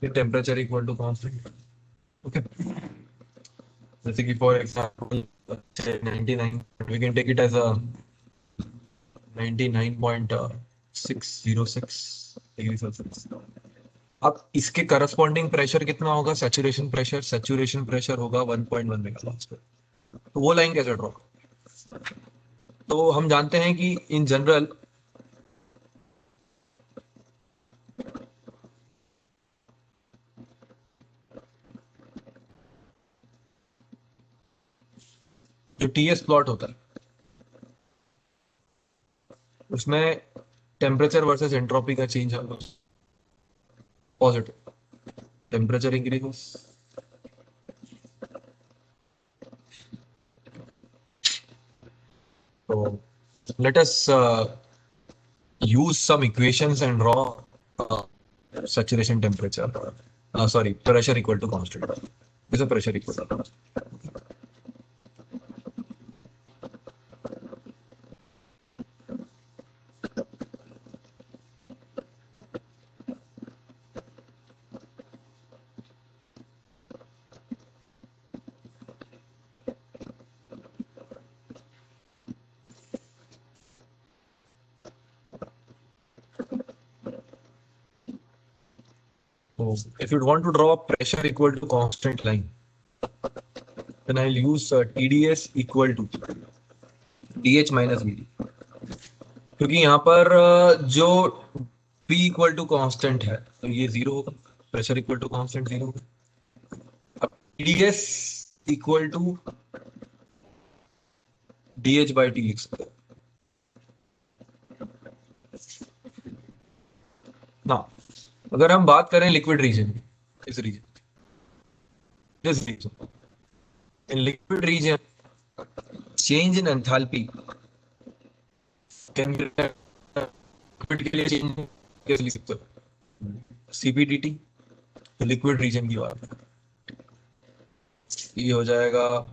The temperature equal to constant. Okay. जैसे कि for example 99, we can take it as a 99.606 degree Celsius. अब इसके corresponding pressure कितना होगा, saturation pressure होगा 1.1 megapascal. तो वो line कैसे ड्रॉ? तो हम जानते हैं कि इन जनरल जो टीएस प्लॉट होता है उसमें टेम्परेचर वर्सेस एंट्रोपी का चेंज है पॉजिटिव, टेम्परेचर इंक्रीजेस, तो let us use some equations and draw saturation temperature, sorry, pressure equal to constant. This is pressure equal to constant. So if you want to draw a pressure equal to constant line, then I'll use TDS equal to DH minus VD, क्योंकि यहाँ पर जो P equal to constant है तो ये zero होगा, pressure equal to constant zero होगा। अब TDS equal to DH by T लिख सकते हैं ना। अगर हम बात करें लिक्विड रीजन की, इस region, this region, in liquid region change in enthalpy can liquid के लिए चेंज कैसे लिख सकते हो, CPDT, लिक्विड रीजन की बात है, ये हो जाएगा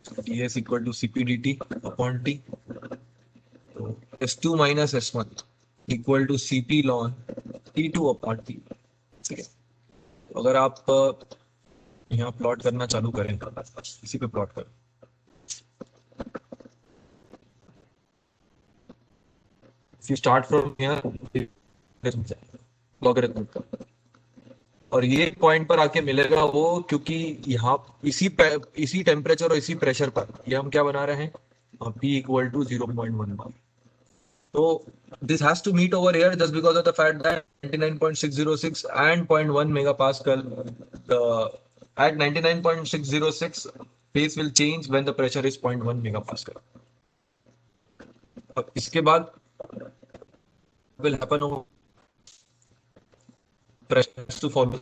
DS equal to CPDT upon T, तो S2 minus S1 equal to CP ln T2 upon T। ठीक है, तो अगर आप यहाँ प्लॉट करना चालू करें, इसी पे प्लॉट करें, if you start from here, logarithm का, और ये पॉइंट पर आके मिलेगा वो, क्योंकि यहाँ इसी टेम्परेचर और इसी प्रेशर पर ये हम क्या बना रहे हैं, P इक्वल टू 0.1 बार। तो this has to meet over here just because of the fact that 99.606 and 0.1 megapascal, at 99.606 phase will change when the pressure is 0.1 megapascal. अब इसके बाद will happen over pressure to follow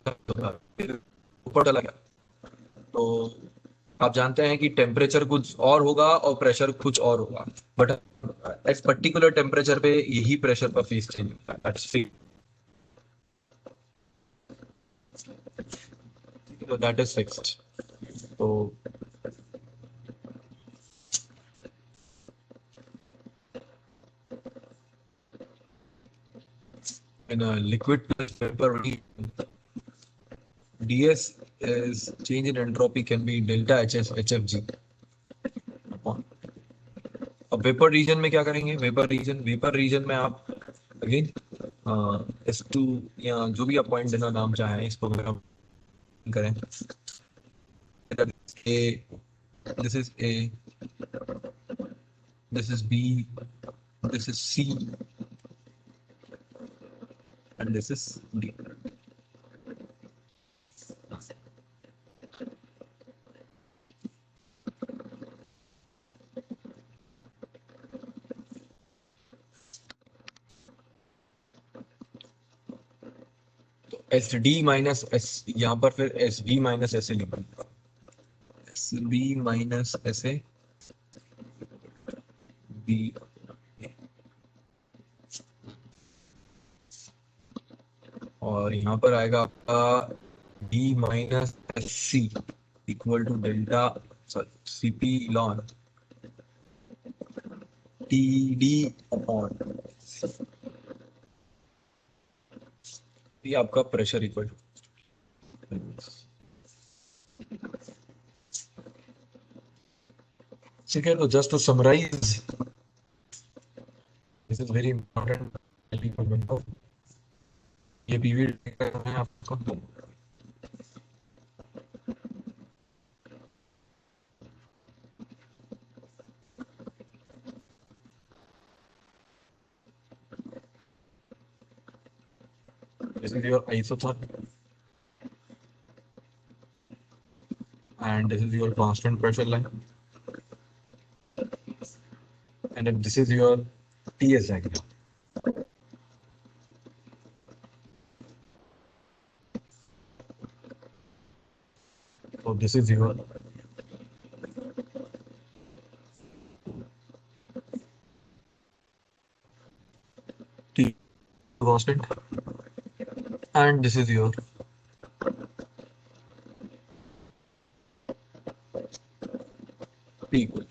ऊपर चला गया, तो आप जानते हैं कि टेम्परेचर कुछ और होगा और प्रेशर कुछ और होगा, बट एट पर्टिकुलर टेम्परेचर पे यही प्रेशर पर फेस चेंज होता है, तो दैट इज फिक्स्ड। तो in a liquid plus vapor region, DS is change in entropy can be delta HS HFG upon। अब वेपर रीजन में क्या करेंगे, वेपर रीजन में आप अगेन S2 या जो भी आप पॉइंट देना नाम चाहें इसको अगर हम करें, A, this is A, this is B, this is C, and this is D. तो SD माइनस S, यहाँ पर फिर SB माइनस SA लिखा, SB माइनस SA B, और यहाँ पर आएगा आपका D minus SC equal to delta CP ln TD upon, ये आपका प्रेशर इक्वल टू। ठीक है, तो just to summarize, this is very important, ये पीवी है आपको, this is your isotherm and this is your constant pressure line, and then this is your TS diagram. this is your T constant, and this is your T equal.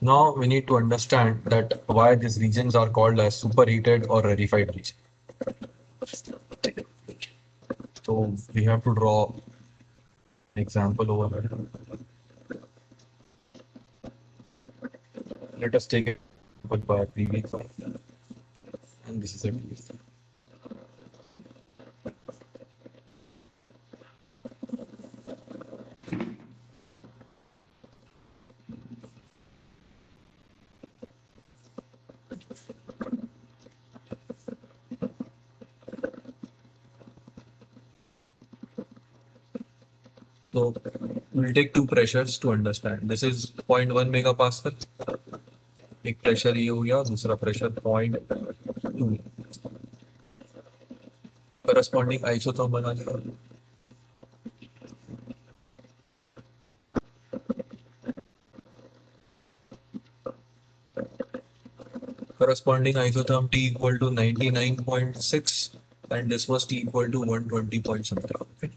Now we need to understand that why these regions are called as superheated or rarefied region. So we have to draw an example over here. Let us take it by PV, and this is a PV. So we'll take two pressures to understand. This is 0.1 megapascal. एक pressure ये हो गया, दूसरा pressure 0.2. Corresponding isotope बना लिया. Corresponding isotherm T equal to 99.6 and this was T equal to 120 point something. Okay.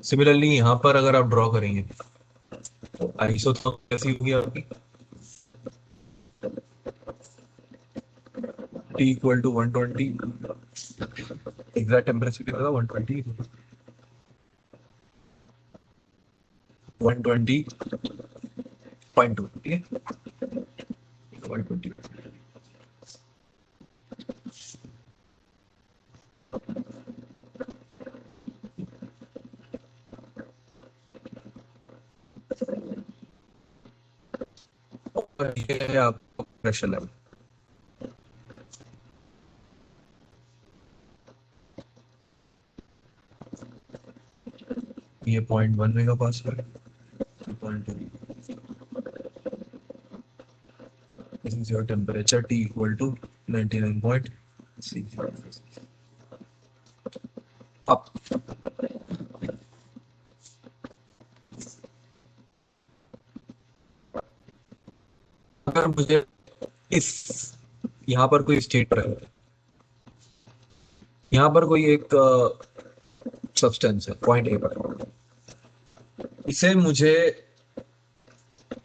Similarly यहाँ पर अगर आप ड्रॉ करेंगे तो आइसोथर्म कैसी होगी आपकी T equal to 120, exact temperature कितना था 120, 120.2, ठीक है 120. ये है आपको प्रेशर लेवल. ये 0.1 मेगापास्कल है. 0.2. This is your temperature T equal to 99.6. Up. अगर मुझे इस यहाँ पर कोई स्टेट है, यहाँ पर कोई एक सब्सटेंस है पॉइंट ए पर, इसे मुझे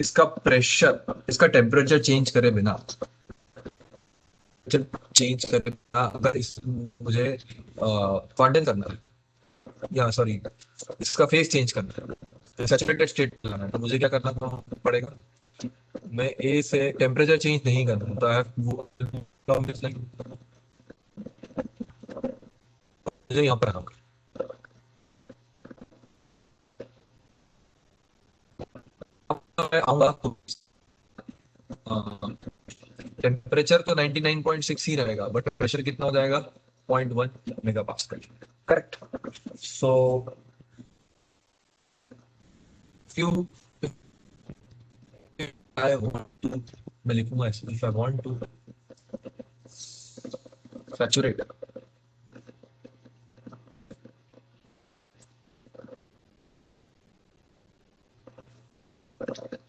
इसका प्रेशर, इसका टेम्परेचर चेंज करे बिना, चेंज करे बिना अगर इस मुझे कंडेंस करना है, या सॉरी इसका फेस चेंज करना है, सैचुरेटेड स्टेट लाना है, तो मुझे क्या करना पड़ेगा, मैं ए से टेम्परेचर चेंज नहीं करना, तो आई हैव मुझे यहाँ पर आना होगा. मैं आऊंगा तो टेम्परेचर तो 99.6 ही रहेगा, बट प्रेशर कितना हो जाएगा 0.1 megapascal. Correct. So you I want to, मैं लिखूंगा if I want to saturate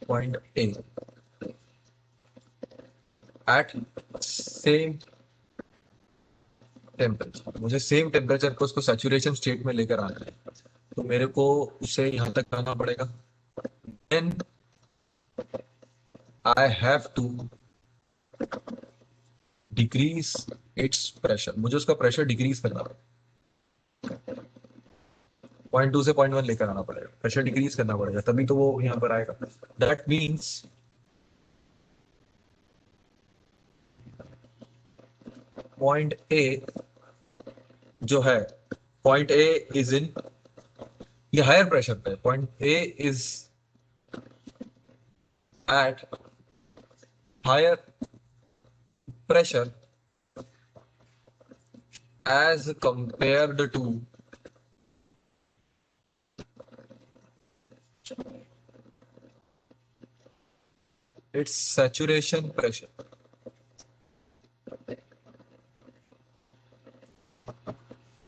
point A at same temperature, मुझे सेम टेम्परेचर को उसको सैचुरेशन स्टेट में लेकर आना है, तो मेरे को उसे यहाँ तक आना पड़ेगा. Then I have to decrease its pressure, मुझे उसका प्रेशर डिक्रीज करना पड़ेगा. 0.2 से 0.1 लेकर आना पड़ेगा, प्रेशर डिक्रीज करना पड़ेगा, तभी तो वो यहाँ पर आएगा. दैट मीन्स पॉइंट ए जो है, पॉइंट ए इज इन, ये हायर प्रेशर पे, point A is at higher pressure as compared to its saturation pressure.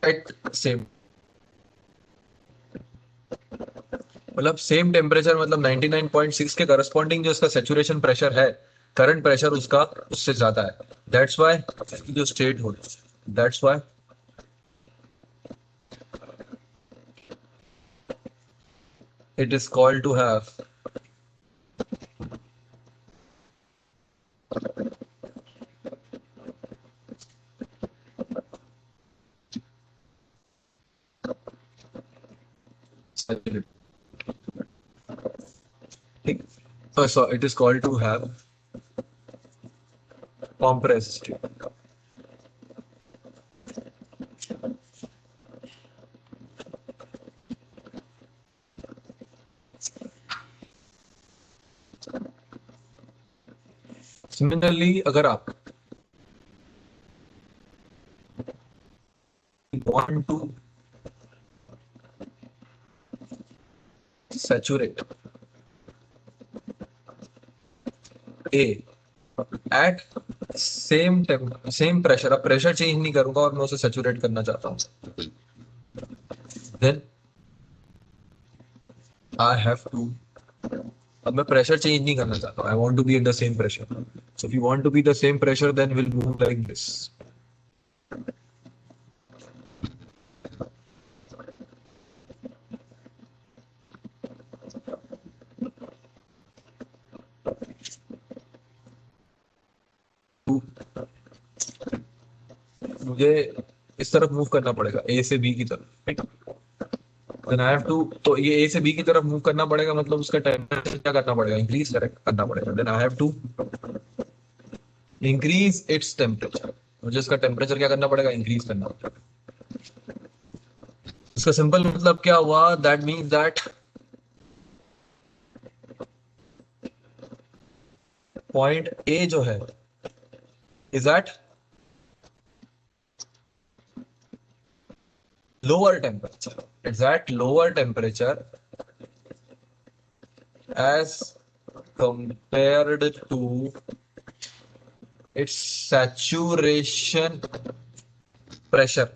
At same, मतलब सेम टेम्परेचर, मतलब 99.6 के करस्पॉन्डिंग जो उसका सेचुरेशन प्रेशर है, करंट प्रेशर उसका उससे ज्यादा है. दैट्स व्हाई जो स्टेट हो, that's why it is called to have saturated. ठीक. So it is called to have compressed state. Similarly, अगर आप want to saturate A at same pressure, अब प्रेशर चेंज नहीं करूंगा और मैं उसे सैचुरेट करना चाहता हूं, देन आई हैव टू, अब मैं प्रेशर चेंज नहीं करना चाहता हूं, I want to be at the same pressure. So if you want to be the same pressure then will move like this. मुझे इस तरफ मूव करना पड़ेगा, ए से बी की तरफ. देन आई हैव टू, तो ये ए से बी की तरफ मूव करना पड़ेगा, मतलब उसका टेम्परेचर क्या करना पड़ेगा, इंक्रीज करना पड़ेगा. Then I have to increase its temperature, मुझे इसका टेम्परेचर क्या करना पड़ेगा, इंक्रीज करना पड़ेगा. इसका सिंपल मतलब क्या हुआ, that means that point A जो है is at lower temperature. It's at lower temperature as compared to its saturation pressure.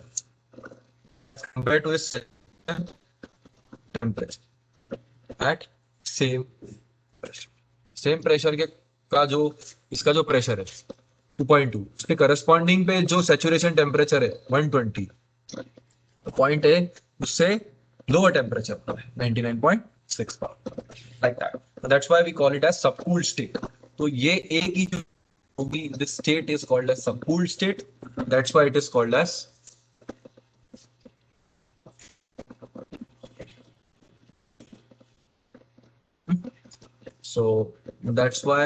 Compared to its saturation temperature at same pressure. Same pressure के का जो इसका जो प्रेशर है 2.2, उसके करस्पॉन्डिंग पे जो सैचुरेशन टेम्परेचर है 120, पॉइंट ए उससे lower temperature 99.6 power, like that. That's why we call it as subcooled state. तो ये ए की जो होगी, this state is called as subcooled state. That's why it is called as so that's why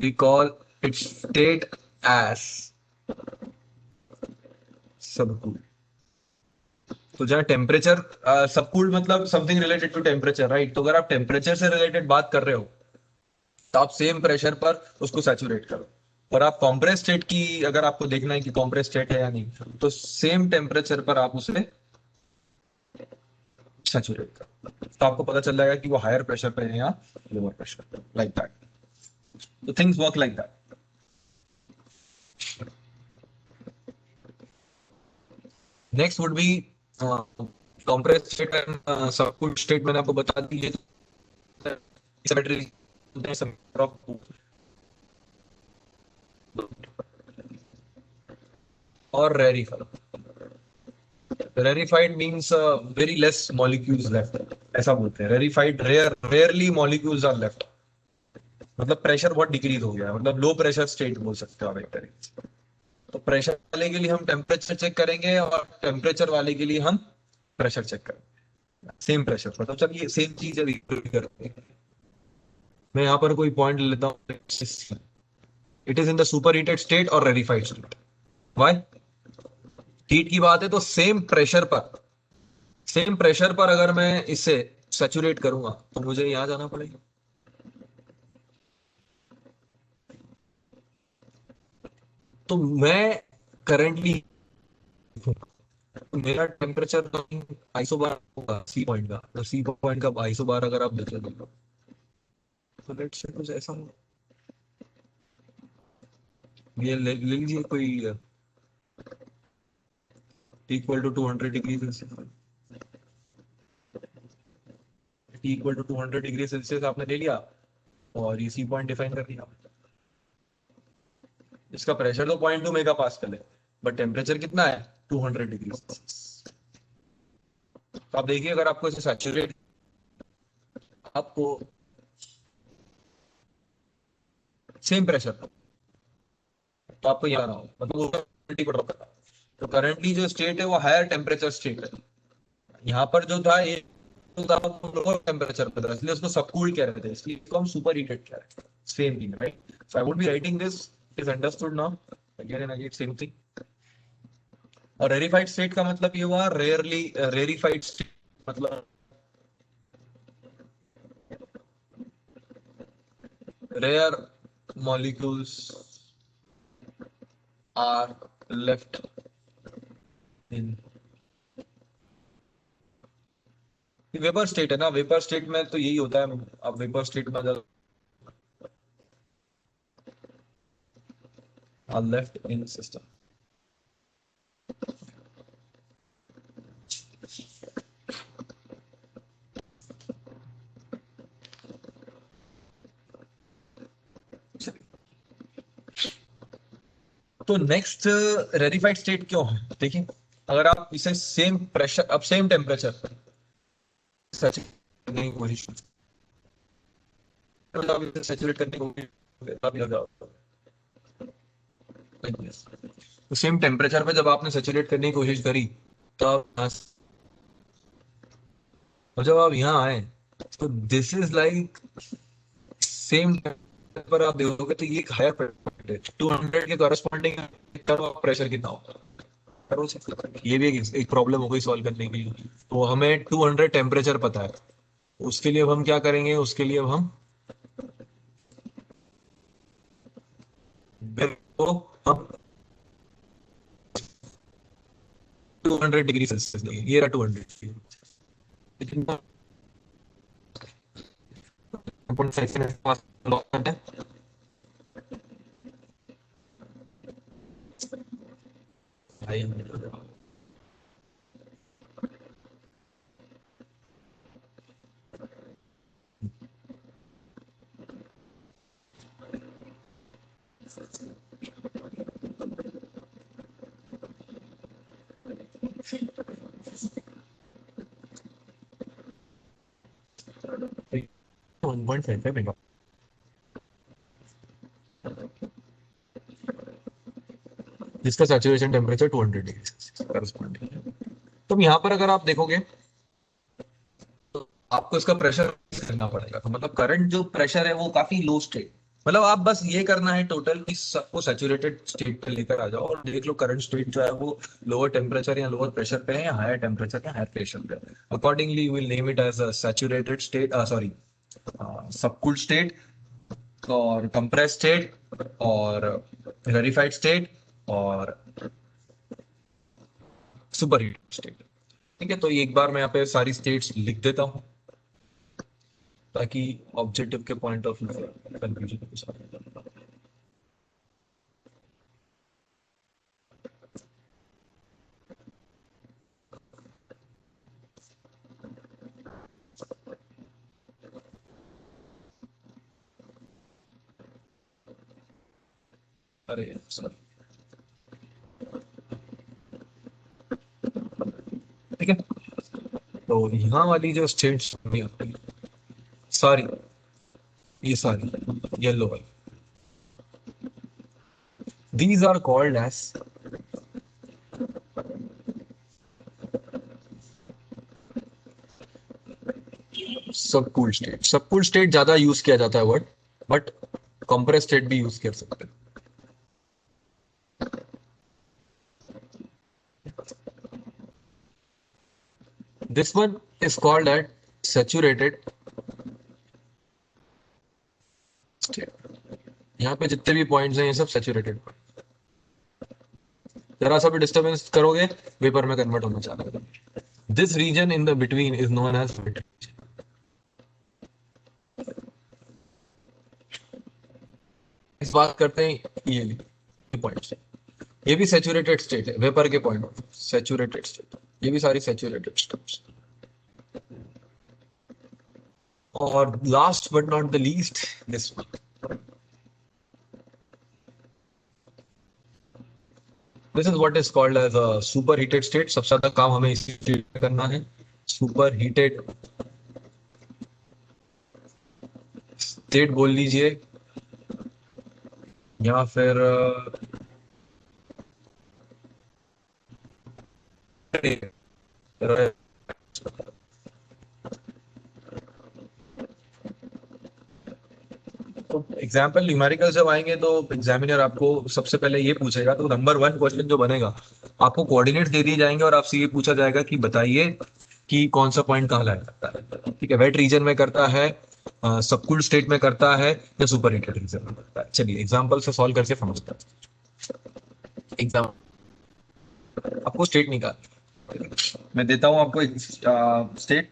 we call its state as subcool. तो जहाँ temperature subcool मतलब something related to temperature, right. तो अगर आप टेम्परेचर से रिलेटेड बात कर रहे हो तो आप सेम प्रेशर पर उसको सैचुरेट करो. और आप कॉम्प्रेस स्टेट की अगर आपको देखना है कि कॉम्प्रेस स्टेट है या नहीं, तो सेम टेम्परेचर पर आप उसे सैचुरेट करो, तो आपको पता चल जाएगा कि वो हायर प्रेशर पे है या लोअर प्रेशर पे, लाइक दैट. तो things work like that. Next would be compress state and subcooled state. मैंने आपको बता दी है और rarefied means very less molecules left, ऐसा बोलते हैं. Rarefied rarely molecules are left, मतलब प्रेशर बहुत डिक्रीज हो गया है, मतलब लो प्रेशर स्टेट बोल सकते हो आप एक तरीके से. तो प्रेशर वाले के लिए हम टेम्परेचर चेक करेंगे और टेम्परेचर वाले के लिए हम प्रेशर चेक करेंगे, सेम प्रेशर. मतलब चलिए सेम चीज है करेंगे. मैं यहाँ पर कोई पॉइंट ले लेता हूँ, it is in the super heated state और रेरिफाइड स्टेट. व्हाई? हीट की बात है तो सेम प्रेशर पर अगर मैं इसे सैचुरेट करूंगा तो मुझे यहां जाना पड़ेगा. तो मैं करंटली, मेरा टेम्परेचर आइसोबार होगा सी पॉइंट का, तो सी पॉइंट का आइसोबार अगर आप देखें तो लेट्स से कुछ ऐसा हो, ये ले लीजिए कोई equal to 200 degree Celsius, equal to 200 degree Celsius आपने ले लिया और ये सी पॉइंट डिफाइन कर दिया। इसका प्रेशर तो 0.2 मेगा पास्कल है, बट टेम्परेचर कितना है 200 डिग्री सेल्सियस। तो आप देखिए अगर आपको इसे सैचुरेट, आपको सेम प्रेशर तो आपको यहाँ आना होगा, मतलब वो quantity को ड्रॉप करना। तो करंटली जो स्टेट है वो हायर टेम्परेचर स्टेट है। यहाँ पर जो था ये तो था लोअर टेम्परेचर पे था, इसलिए उसको सबकूल्ड कह रहे थे, इसलिए इसको हम सुपर हीटेड कह रहे हैं। Same thing right, so I would be writing this, it is understood now, again and again same thing. और रेरिफाइड स्टेट का मतलब ये हुआ रेयरली, रेरिफाइड स्टेट मतलब rare molecules are left in vapour state है ना, वेपर स्टेट में तो यही होता है। अब वेपर स्टेट में अगर are left in system, तो नेक्स्ट रेरिफाइड स्टेट क्यों है देखिए, अगर आप इसे सेम प्रेशर, अब सेम टेम्परेचर करने की कोशिश, सैचुरेट करने की कोशिश, आप यहाँ जाओ, तो सेम टेम्परेचर पे जब आपने सैचुरेट करने की कोशिश करी तो आप और जब आप यहाँ आए तो दिस इज लाइक सेम पर आप देखोगे तो ये एक हायर प्रेशर है, 200 के कॉरेस्पॉन्डिंग प्रेशर कितना होगा करो check। ये भी एक प्रॉब्लम हो गई सॉल्व करने के लिए। तो हमें 200 टेम्परेचर पता है, उसके लिए अब हम क्या करेंगे, उसके लिए अब हम को हम 200 डिग्री सेल्सियस देंगे, ये रहा 200, लेकिन जिसका सैचुरेशन टेम्परेचर 200 डिग्री सेल्सियस। तो यहाँ पर अगर आप देखोगे तो आपको इसका प्रेशर करना पड़ेगा, तो मतलब करंट जो प्रेशर है वो काफी लो स्टेट, मतलब आप बस ये करना है टोटल कि सबको सैचुरेटेड स्टेट पे लेकर आ जाओ और देख लो करंट स्टेट जो है वो लोअर टेम्परेचर या लोअर प्रेशर पे है या हायर टेम्परेचर या हायर प्रेशर पे है। Accordingly you will name it as saturated state, sorry subcooled state और कंप्रेस स्टेट और रेरिफाइड स्टेट और सुपर हीट स्टेट। ठीक है, तो एक बार मैं यहाँ पे सारी स्टेट्स लिख देता हूँ ताकि ऑब्जेक्टिव के पॉइंट ऑफ व्यू से कंफ्यूजन के साथ। अरे सर, ठीक है, तो यहाँ वाली जो स्टेट्स सारी, ये सारी येलो वाली, these are called as subcool state. Subcool state ज्यादा यूज किया जाता है वर्ड, बट कंप्रेस स्टेट भी यूज कर सकते हैं। This one is called at saturated state. यहाँ पे जितने भी पॉइंट्स हैं ये सब सैचुरेटेड। जरा सा भी डिस्टर्बेंस करोगे वेपर में कन्वर्ट होना चालू होगा। This region in the between is known as wet. इस बात करते हैं ये पॉइंट्स। ये भी सैचुरेटेड स्टेट है वेपर के पॉइंट ऑफ सैचुरेटेड स्टेट, ये भी सारी सैचुरेटेड स्टेट्स। और last but not the least this one, this is what is called as a super heated state. सबसे ज्यादा काम हमें इसी स्टेट में करना है, सुपर हीटेड स्टेट बोल लीजिए, या फिर तो एग्जाम्पल न्यूमेरिकल जब आएंगे तो एग्जामिनर आपको सबसे पहले ये पूछेगा, तो नंबर वन क्वेश्चन जो बनेगा, आपको कोऑर्डिनेट दे दिए जाएंगे और आपसे ये पूछा जाएगा कि बताइए कि कौन सा पॉइंट कहाँ लाया जाता है। ठीक है, वेट रीजन में करता है, सबकूल स्टेट में करता है, या सुपर हीटेड रीजन में करता है। चलिए एग्जाम्पल से सॉल्व करके समझते हैं। एग्जाम आपको स्टेट निकाल, मैं देता हूँ आपको स्टेट,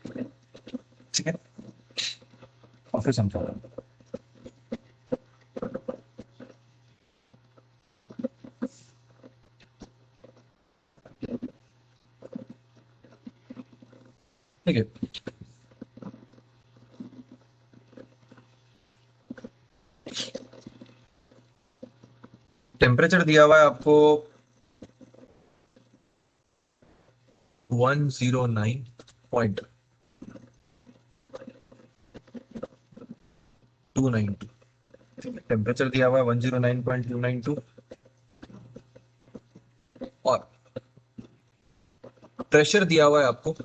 ठीक है, और फिर समझा। ठीक है, टेम्परेचर दिया हुआ है आपको 109.292। टेम्परेचर दिया हुआ है 109.292, और प्रेशर दिया हुआ है आपको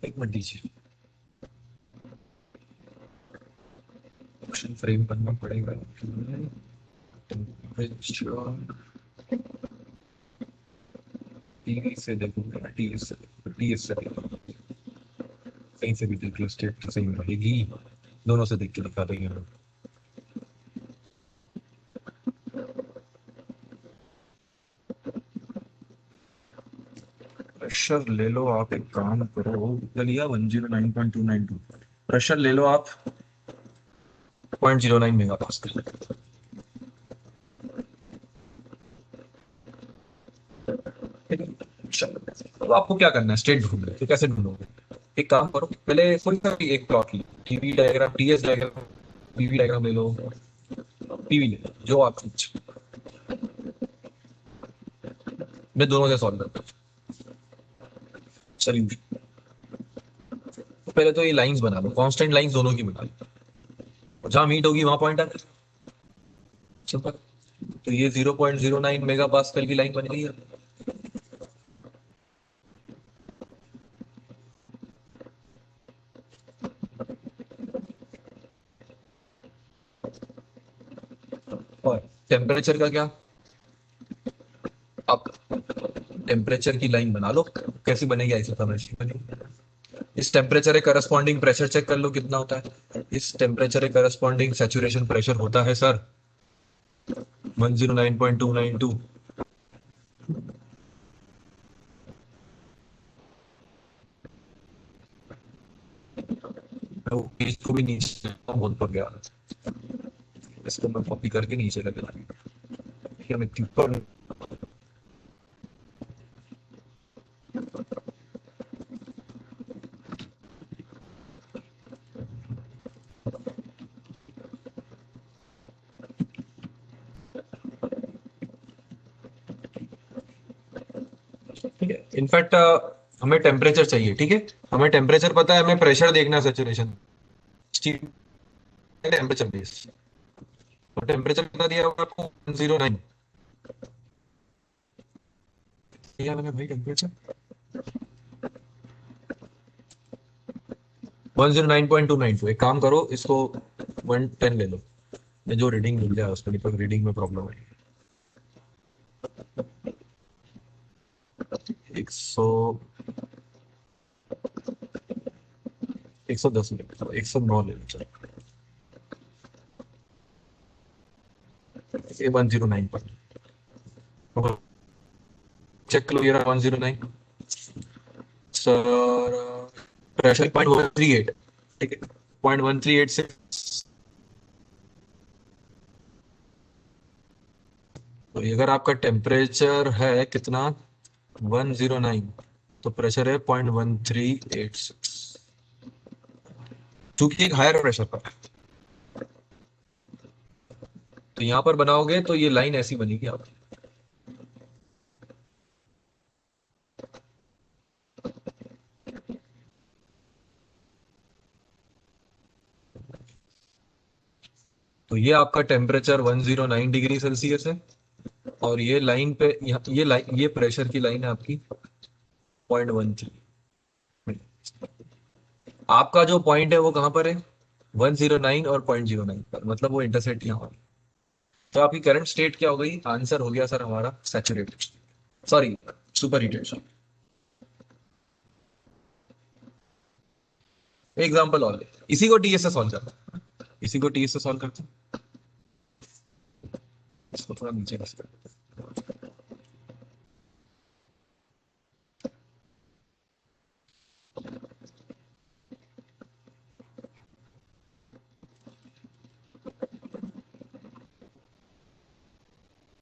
1 मिनट दीजिए, ऑप्शन फ्रेम करना पड़ेगा। टेम्परेचर टीवी से देखूंगा, टीएस से देखूंगा, कहीं से भी देख लो स्टेट तो सही रहेगी, दोनों से देख के दिखा देंगे हम। प्रेशर ले लो आप, एक काम करो, चलिए 109.292 प्रेशर ले लो आप, 0.09 मेगा पास्कल। तो आपको क्या करना है, स्टेट ढूंढना है, तो कैसे ढूंढोगे? एक काम करो, पहले कोई सा भी एक प्लॉट लो, TV diagram, TS diagram, PV diagram ले लो, पीवी ले लो, जो आप मैं दोनों से सॉल्व करता हूँ। चलिए तो पहले तो ये लाइंस बना लो, कांस्टेंट लाइंस दोनों की बना लो, जहां मीट होगी वहां पॉइंट आ जाएगा। सिंपल। तो ये 0.09 मेगा पास्कल की लाइन बन गई है। और टेम्परेचर का क्या, आप टेम्परेचर की लाइन बना लो, कैसी बनेगी, ऐसी टेम्परेचर बनेगी। इस टेम्परेचर के करस्पॉन्डिंग प्रेशर चेक कर लो कितना होता है, इस टेम्परेचर के करस्पॉन्डिंग सैचुरेशन प्रेशर होता है सर 109.292। तो इसको भी नीचे बहुत पड़ गया, इसको मैं कॉपी करके नीचे लगा दिया, मैं ऊपर। ठीक है, इनफैक्ट हमें टेम्परेचर चाहिए, ठीक है, हमें टेम्परेचर पता है, हमें प्रेशर देखना है, सैचुरेशन टेम्परेचर बेस। तो टेम्परेचर बता दिया होगा आपको 109, दिया मैंने भाई टेम्परेचर 109.292। एक काम करो, इसको 110 ले लो, ये जो रीडिंग मिल जाए उस पर, रीडिंग में प्रॉब्लम है। 110 ले लो, 109 ले लो, चलो ये 109 पर चेक करो, ये 109 सर, प्रेशर 0.138, ठीक है, 0.138 से, तो अगर आपका टेम्परेचर है कितना 109, तो प्रेशर है 0.1386, क्योंकि एक हायर प्रेशर पर है। तो यहां पर बनाओगे तो ये लाइन ऐसी बनेगी आपकी। तो ये आपका टेम्परेचर 109 डिग्री सेल्सियस है, और ये लाइन पे ये लाइन, ये प्रेशर की लाइन है आपकी 0.13। आपका जो पॉइंट है वो कहां पर है, 109 और 0.09 पर, मतलब वो इंटरसेक्ट यहाँ होगी। तो आपकी करंट स्टेट क्या हो गई, आंसर हो गया सर हमारा saturated, sorry super heated. Example और ले, इसी को टीएस से सॉल्व करते हैं, इसी को टीएस से सॉल्व करते हैं, इसको थोड़ा नीचे करते हैं।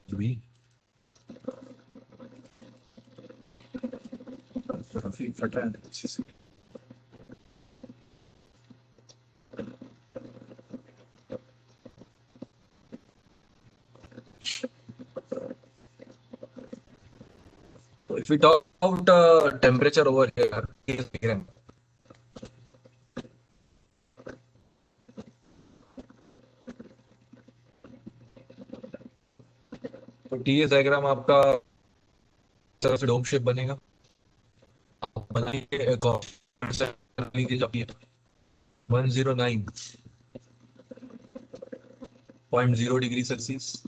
जी, काफी फटा है अच्छे से। So if we talk about temperature over here, is diagram. तो टीएस डायग्राम आपका इस तरह से डोम शेप बनेगा। आप बनाइए लीजिए जब ये 109.0 डिग्री सेल्सियस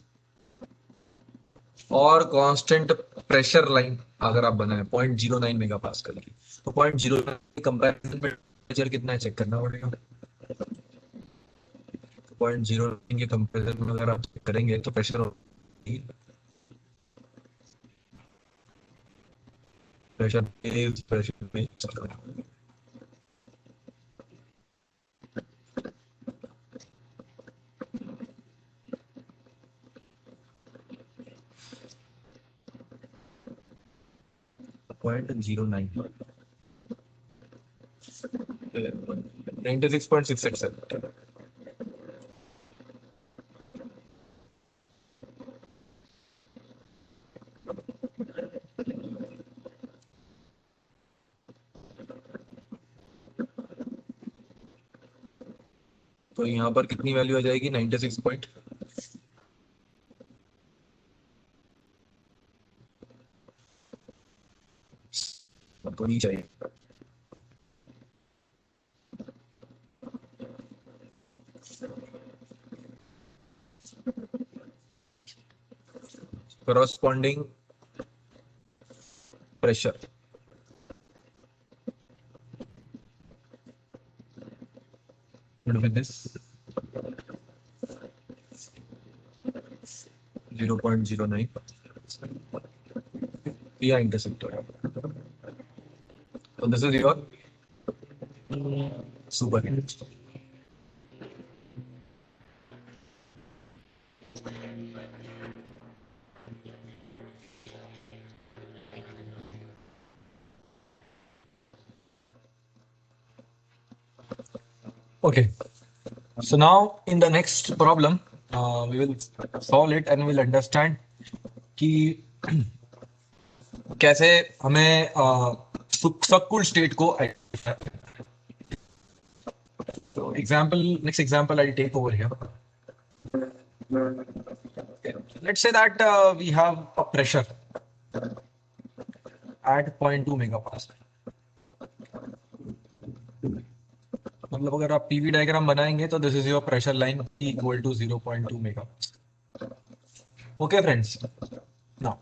और कांस्टेंट प्रेशर लाइन अगर आप बनाए 0.09 मेगा पास्कल की, तो 0.09 के कंपैरिजन में टेम्परेचर कितना है चेक करना पड़ेगा। 0.09 के कंपैरिजन में अगर आप चेक करेंगे तो प्रेशर प्रेशर में चल रहा है। पॉइंट 09 96.687। तो यहाँ पर कितनी वैल्यू आ जाएगी 96 पॉइंट, तो नहीं चाहिए। corresponding pressure with this 0.09 या interceptor. So this is your superheat. Okay, so now in the next problem, we will solve it and we'll understand कि कैसे हमें सबकूल स्टेट को तो next example I'll take over here. Let's say that we have a pressure at 0.2 megapascal. मतलब अगर आप PV diagram बनाएंगे तो this is your pressure line equal to 0.2 megapascal. Okay friends, now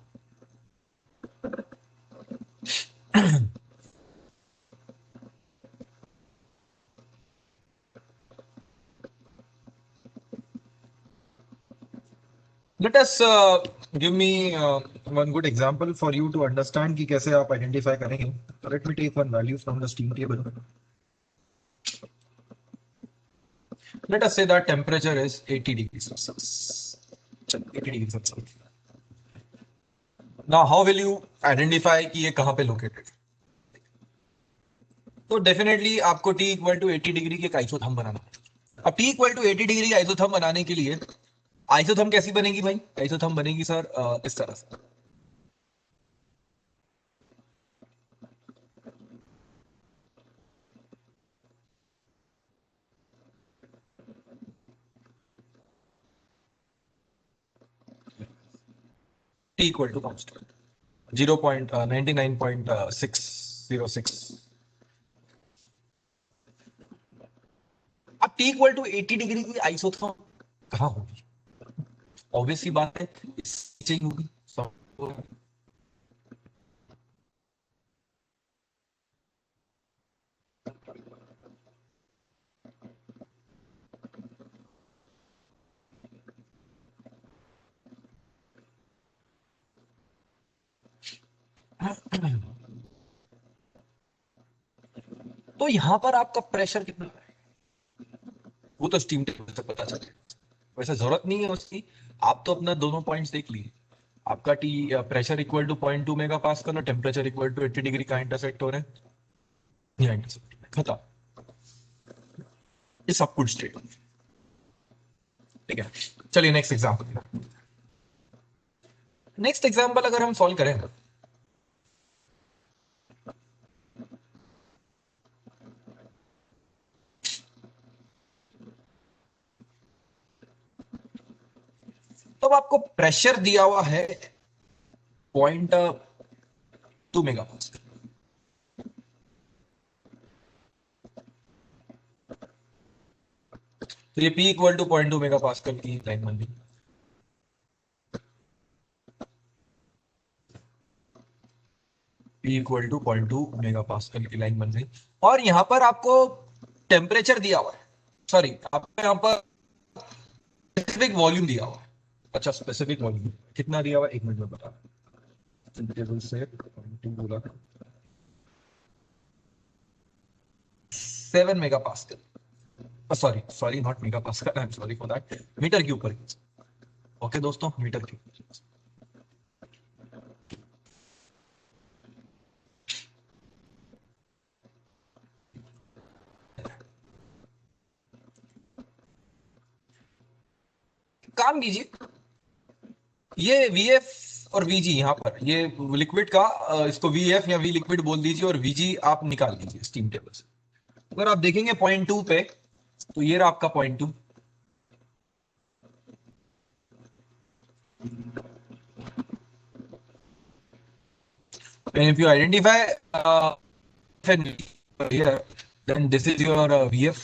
Let us give me one good example for you to understand कि कैसे आप identify करेंगे. Let me take one value from the steam table. Let us say that temperature is 80 degrees Celsius. 80 degrees Celsius. Now, how will you identify कि ये कहाँ पे located? तो definitely आपको T इक्वल टू 80 डिग्री की एक isotherm बनाना है. अब T equal to 80 degree isotherm बनाने के लिए आइसोथर्म कैसी बनेगी भाई? आइसोथर्म बनेगी सर इस तरह से. T equal to constant 0.99.606. अब T इक्वल टू 80 डिग्री की आइसोथर्म कहाँ होगी? ऑब्वियस सी बात है इससे ही होगी. तो यहां पर आपका प्रेशर कितना है वो तो स्टीम टेबल से पता चले. वैसे जरूरत नहीं है उसकी. आप तो अपना दोनों पॉइंट्स देख लीजिए. आपका T pressure equal to 0.2 mega pascal और टेम्परेचर इक्वल टू 80 डिग्री का इंटरसेक्ट हो रहा है. यहाँ इंटरसेक्ट खत्म. ये सब कुछ स्टेट. ठीक है. चलिए नेक्स्ट एग्जांपल. नेक्स्ट एग्जांपल अगर हम सॉल्व करें तो आपको प्रेशर दिया हुआ है 0.2 मेगा पास्कल. तो ये P equal to 0.2 mega pascal की लाइन बन गई. P equal to 0.2 mega pascal की लाइन बन गई. और यहां पर आपको टेम्परेचर दिया हुआ है. सॉरी, आपको यहां पर स्पेसिफिक वॉल्यूम दिया हुआ है. अच्छा, स्पेसिफिक वॉल्यूम कितना दिया हुआ है? एक मिनट में बता. टेबल से 0.2 बोला 7 mega pascal. Sorry sorry, not mega pascal, I am sorry for that. Metre cube पर. ओके दोस्तों, मीटर क्यूब. काम कीजिए. ये वीएफ और वीजी यहाँ पर ये लिक्विड का इसको वीएफ या वी लिक्विड बोल दीजिए और वीजी आप निकाल दीजिए स्टीम टेबल से. अगर आप देखेंगे 0.2 पे तो ये रहा आपका 0.2. if you identify here, then this is your vf,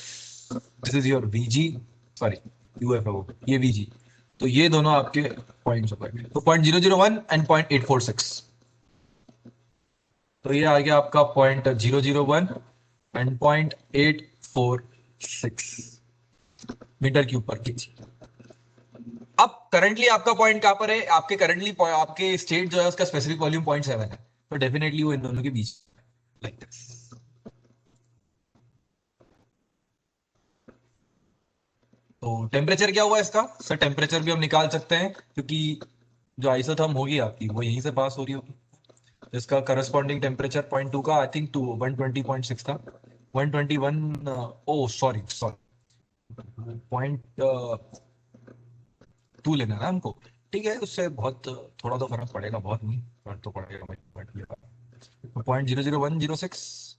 this is your vg, sorry uf है वो, ये vg. तो ये दोनों आपके पॉइंट्स हो गए. तो 0.001 एंड 0.846. तो ये आ गया आपका 0.001 एंड 0.846 मीटर क्यूब पर केजी. अब करंटली आपका पॉइंट कहां पर है? आपके करंटली आपके स्टेट जो है उसका स्पेसिफिक वॉल्यूम 0.7 है. तो डेफिनेटली वो इन दोनों के बीच लाइक दिस. तो टेम्परेचर क्या हुआ इसका? सर टेम्परेचर भी हम निकाल सकते हैं क्योंकि जो आइसोथर्म होगी आपकी वो यहीं से पास हो रही होगी. इसका करस्पॉन्डिंग टेम्परेचर 0.2 का आई थिंक 120.6 था. 121. ओ सॉरी सॉरी, 0.2 लेना है हमको. ठीक है, उससे बहुत थोड़ा तो फर्क पड़ेगा, बहुत नहीं फर्क तो पड़ेगा. 0.00106,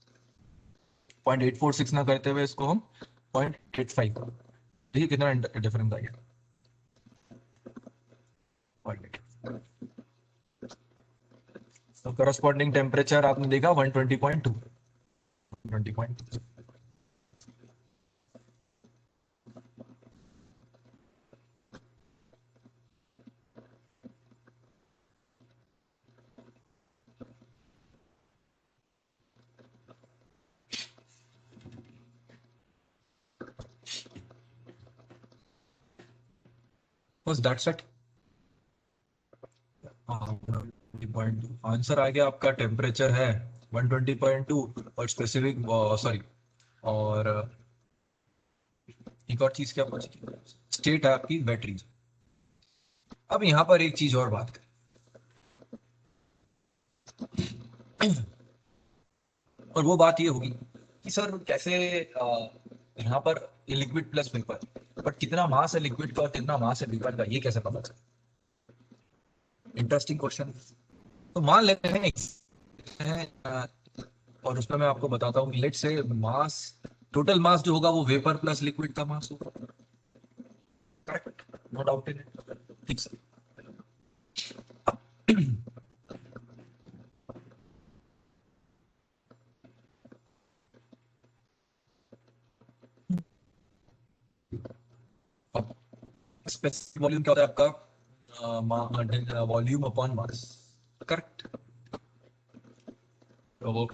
0.846 ना करते हुए इसको हम 0.85. देखिए कितना डिफरेंस आ गया. तो करस्पॉन्डिंग टेम्परेचर आपने देखा 120.2. 120.2. बस दैट्स इट. 120.2 आंसर आ गया आपका। टेम्परेचर है 120.2 और स्पेसिफिक सॉरी और एक और चीज क्या पूछी, स्टेट है आपकी बैटरी। अब यहाँ पर एक चीज और बात करें और वो बात ये होगी कि सर कैसे यहाँ पर लिक्विड प्लस वेपर, बट कितना मास है लिक्विड का और कितना मास है वेपर का ये कैसे पता चले? Interesting question. तो मान लेते हैं और उसमें मैं आपको बताता हूँ, लेट से मास, टोटल मास जो होगा वो वेपर प्लस लिक्विड का मास होगा। Correct, no doubt in it. ठीक सर। अब स्पेसिफिक वॉल्यूम क्या होता है आपका? Volume upon mass. करेक्ट। तो वो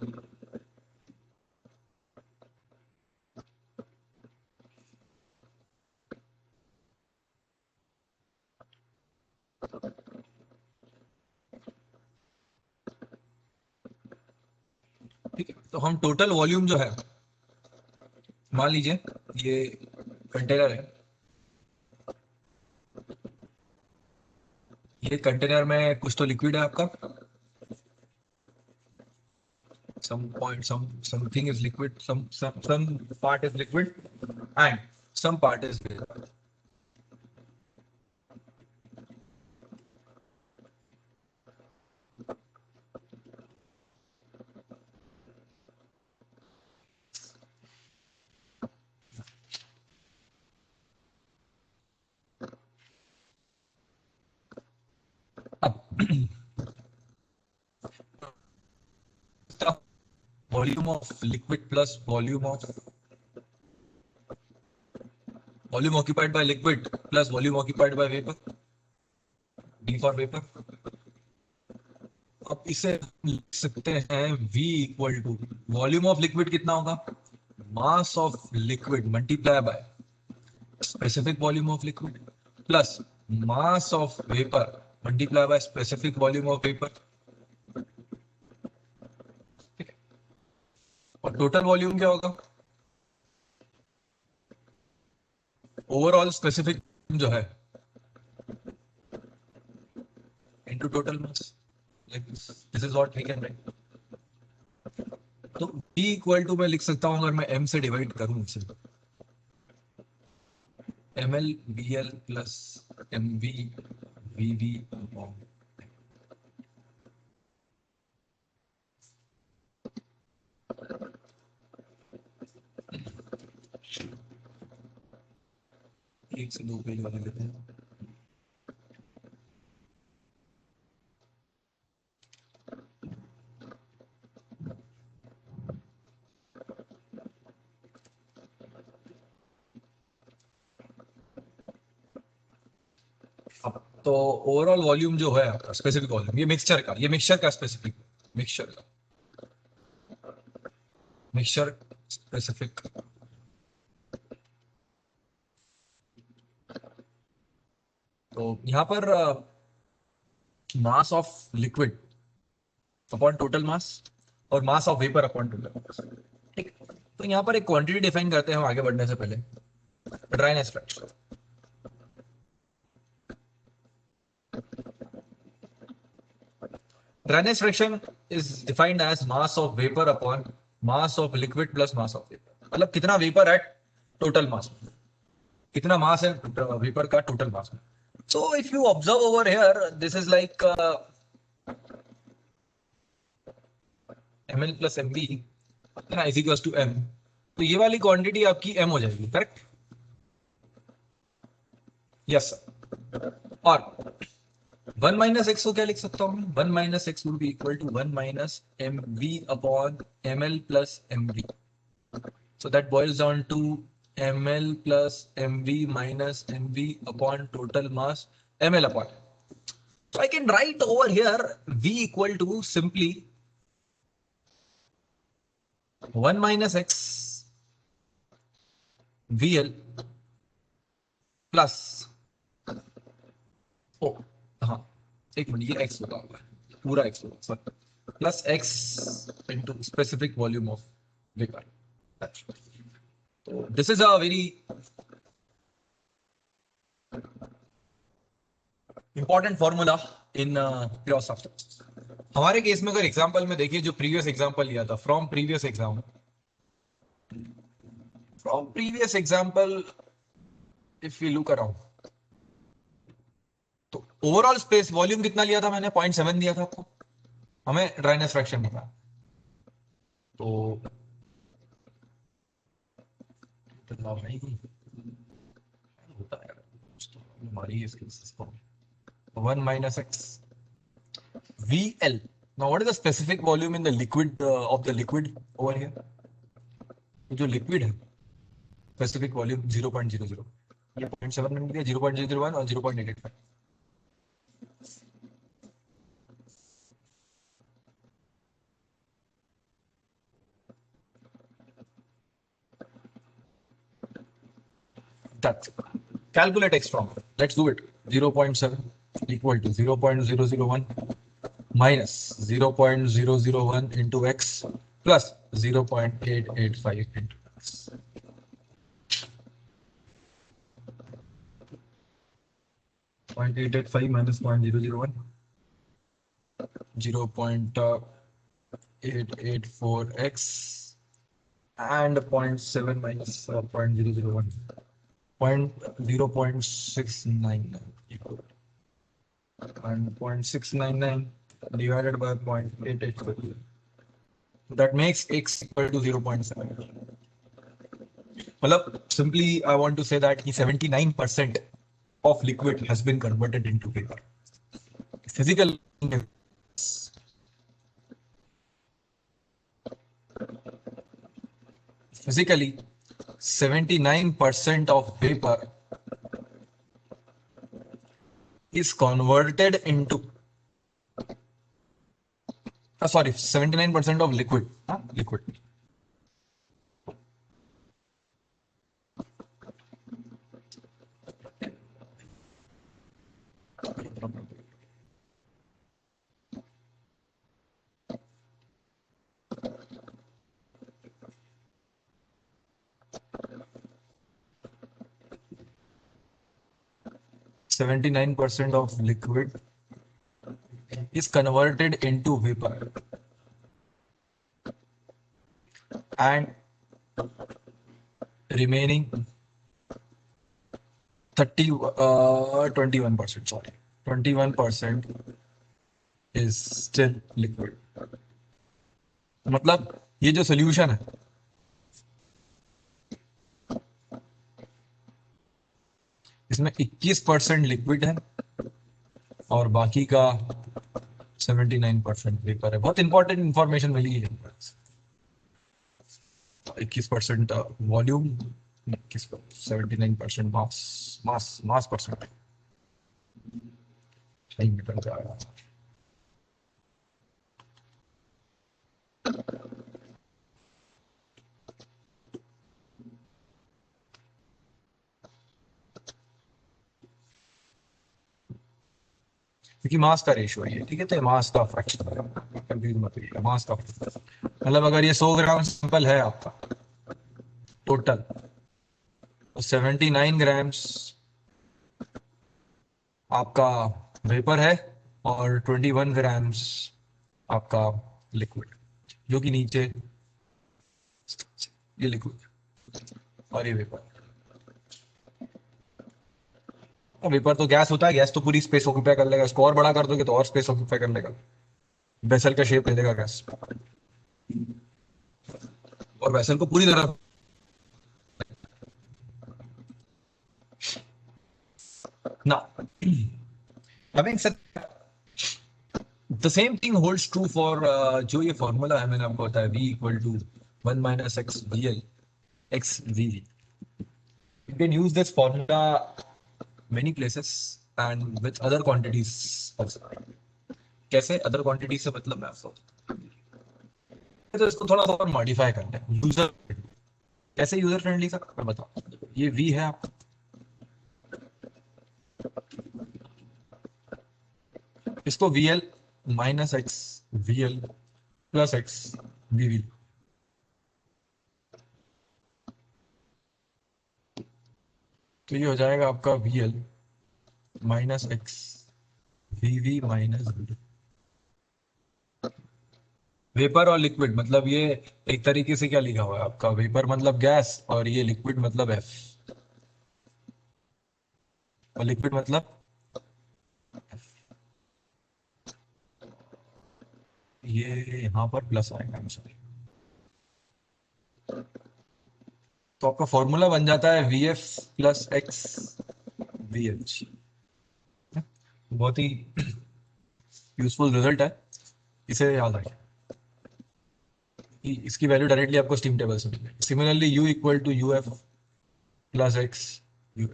ठीक है, तो हम टोटल वॉल्यूम जो है, मान लीजिए ये कंटेनर है, ये कंटेनर में कुछ तो लिक्विड है आपका, something is liquid, some part is liquid and some part is vapor. Volume of liquid plus volume occupied by liquid plus volume occupied by vapor, D for vapor. अब इसे लिख सकते हैं V equal to volume of liquid कितना होगा, mass of liquid multiply by specific volume of liquid plus mass of vapour multiply by specific volume of vapour. और total volume क्या होगा, ओवरऑल स्पेसिफिक जो है into total mass, like this is what we can write. तो B equal to मैं लिख सकता हूं अगर मैं M से डिवाइड करूं इसे, ml bl plus mv vv। एक से दो पेज वाले लेते हैं। अब तो ओवरऑल वॉल्यूम जो है आपका स्पेसिफिक वॉल्यूम, ये मिक्सचर का स्पेसिफिक, मिक्सचर का मिक्सचर स्पेसिफिक। तो यहाँ पर mass of liquid upon total mass और mass of vapour upon total mass. ठीक, तो यहाँ पर एक क्वांटिटी डिफाइन करते हैं हम आगे बढ़ने से पहले, dryness fraction. Dryness fraction is defined as mass of vapor upon mass of liquid plus mass of vapor। मतलब कितना वेपर है टोटल मास में, कितना मास है वेपर का टोटल मास में। So if you observe over here, this is like ml plus mv is equals to m। तो ये वाली क्वांटिटी आपकी m हो जाएगी, करेक्ट? Yes sir. और 1 माइनस एक्स को क्या लिख सकता हूँ मैं, 1 minus X would be equal to 1 minus M V upon M L plus M V. So that boils down to M L plus M V minus M V upon total mass M L upon. So I can write over here V equal to simply 1 minus x VL plus, ओ हाँ एक minute, ये x होगा पूरा x plus x into specific volume of vapor. So this is a very important formula in pure substance. हमारे case में अगर example में देखिए, जो प्रीवियस एग्जांपल लिया था, from previous example if we look around, तो ओवरऑल स्पेस वॉल्यूम कितना लिया था मैंने? 0.7 दिया था आपको, हमें ड्राइनेस फ्रैक्शन पता, तो होता है हमारी one minus x VL. Now, what is the specific volume in the liquid of the liquid over here? जो liquid है, specific volume 0.00, ये 0.7 मिल गया, 0.001 और 0.885. That's it. Calculate x from. Let's do it. 0.7 equal to 0.001 minus 0.001 into x plus 0.885 into x. 0.885 minus 0.001, 0.884x and 0.7 minus 0.001, 0.699 equal, and 0.699 divided by 0.885. That makes x equal to 0.7. Well, simply I want to say that 79% of liquid has been converted into vapor. Physically 79% of vapor is converted into 79% of liquid. Liquid. %79 of liquid is converted into vapor, and remaining 21% is still liquid. मतलब ये जो solution है, इसमें 21% liquid है और बाकी का 79% vapour है. बहुत इंपॉर्टेंट इंफॉर्मेशन मिली है. 21% वॉल्यूम, 79% मास परसेंट सही निकल जाएगा. क्योंकि मास का रेशियो है, ठीक है, तो मास का फ्रैक्शन है, कंफ्यूज मत होइएगा. मास का मतलब अगर ये 100 ग्राम सैंपल है आपका टोटल, तो 79 ग्राम्स आपका वेपर है और 21 ग्राम्स आपका लिक्विड, जो कि नीचे ये लिक्विड और ये वेपर. वेपर तो गैस होता है, गैस तो पूरी स्पेस ऑक्यूपाई कर लेगा. इसको और बड़ा कर दोगे तो और स्पेस ऑक्यूपाई कर लेगा, वेसल का शेप ले लेगा गैस, और वेसल को पूरी तरह. Now, having said the same thing holds true for जो ये फॉर्मूला है मैंने आपको बताया, V equal to 1 minus x VL x VV. You can use this formula many places and with other quantities also. कैसे other quantities से मतलब मैं आपको, तो इसको थोड़ा सा और मॉडिफाई करते हैं. यूजर कैसे यूजर फ्रेंडली सा मैं बताऊं. ये V है आप, इसको VL minus X V L plus X V V. तो ये हो जाएगा आपका V L minus X V V minus V. Vapour और लिक्विड मतलब ये एक तरीके से क्या लिखा हुआ है आपका, वेपर मतलब गैस और ये लिक्विड मतलब एफ, और लिक्विड मतलब ये यहाँ पर प्लस आएगा आंसर। तो आपका फॉर्मूला बन जाता है V F plus X V H. बहुत ही यूजफुल रिजल्ट है, इसे याद रखें कि इसकी वैल्यू डायरेक्टली आपको स्टीम टेबल से मिलेगी। Similarly U equal to U F plus X U.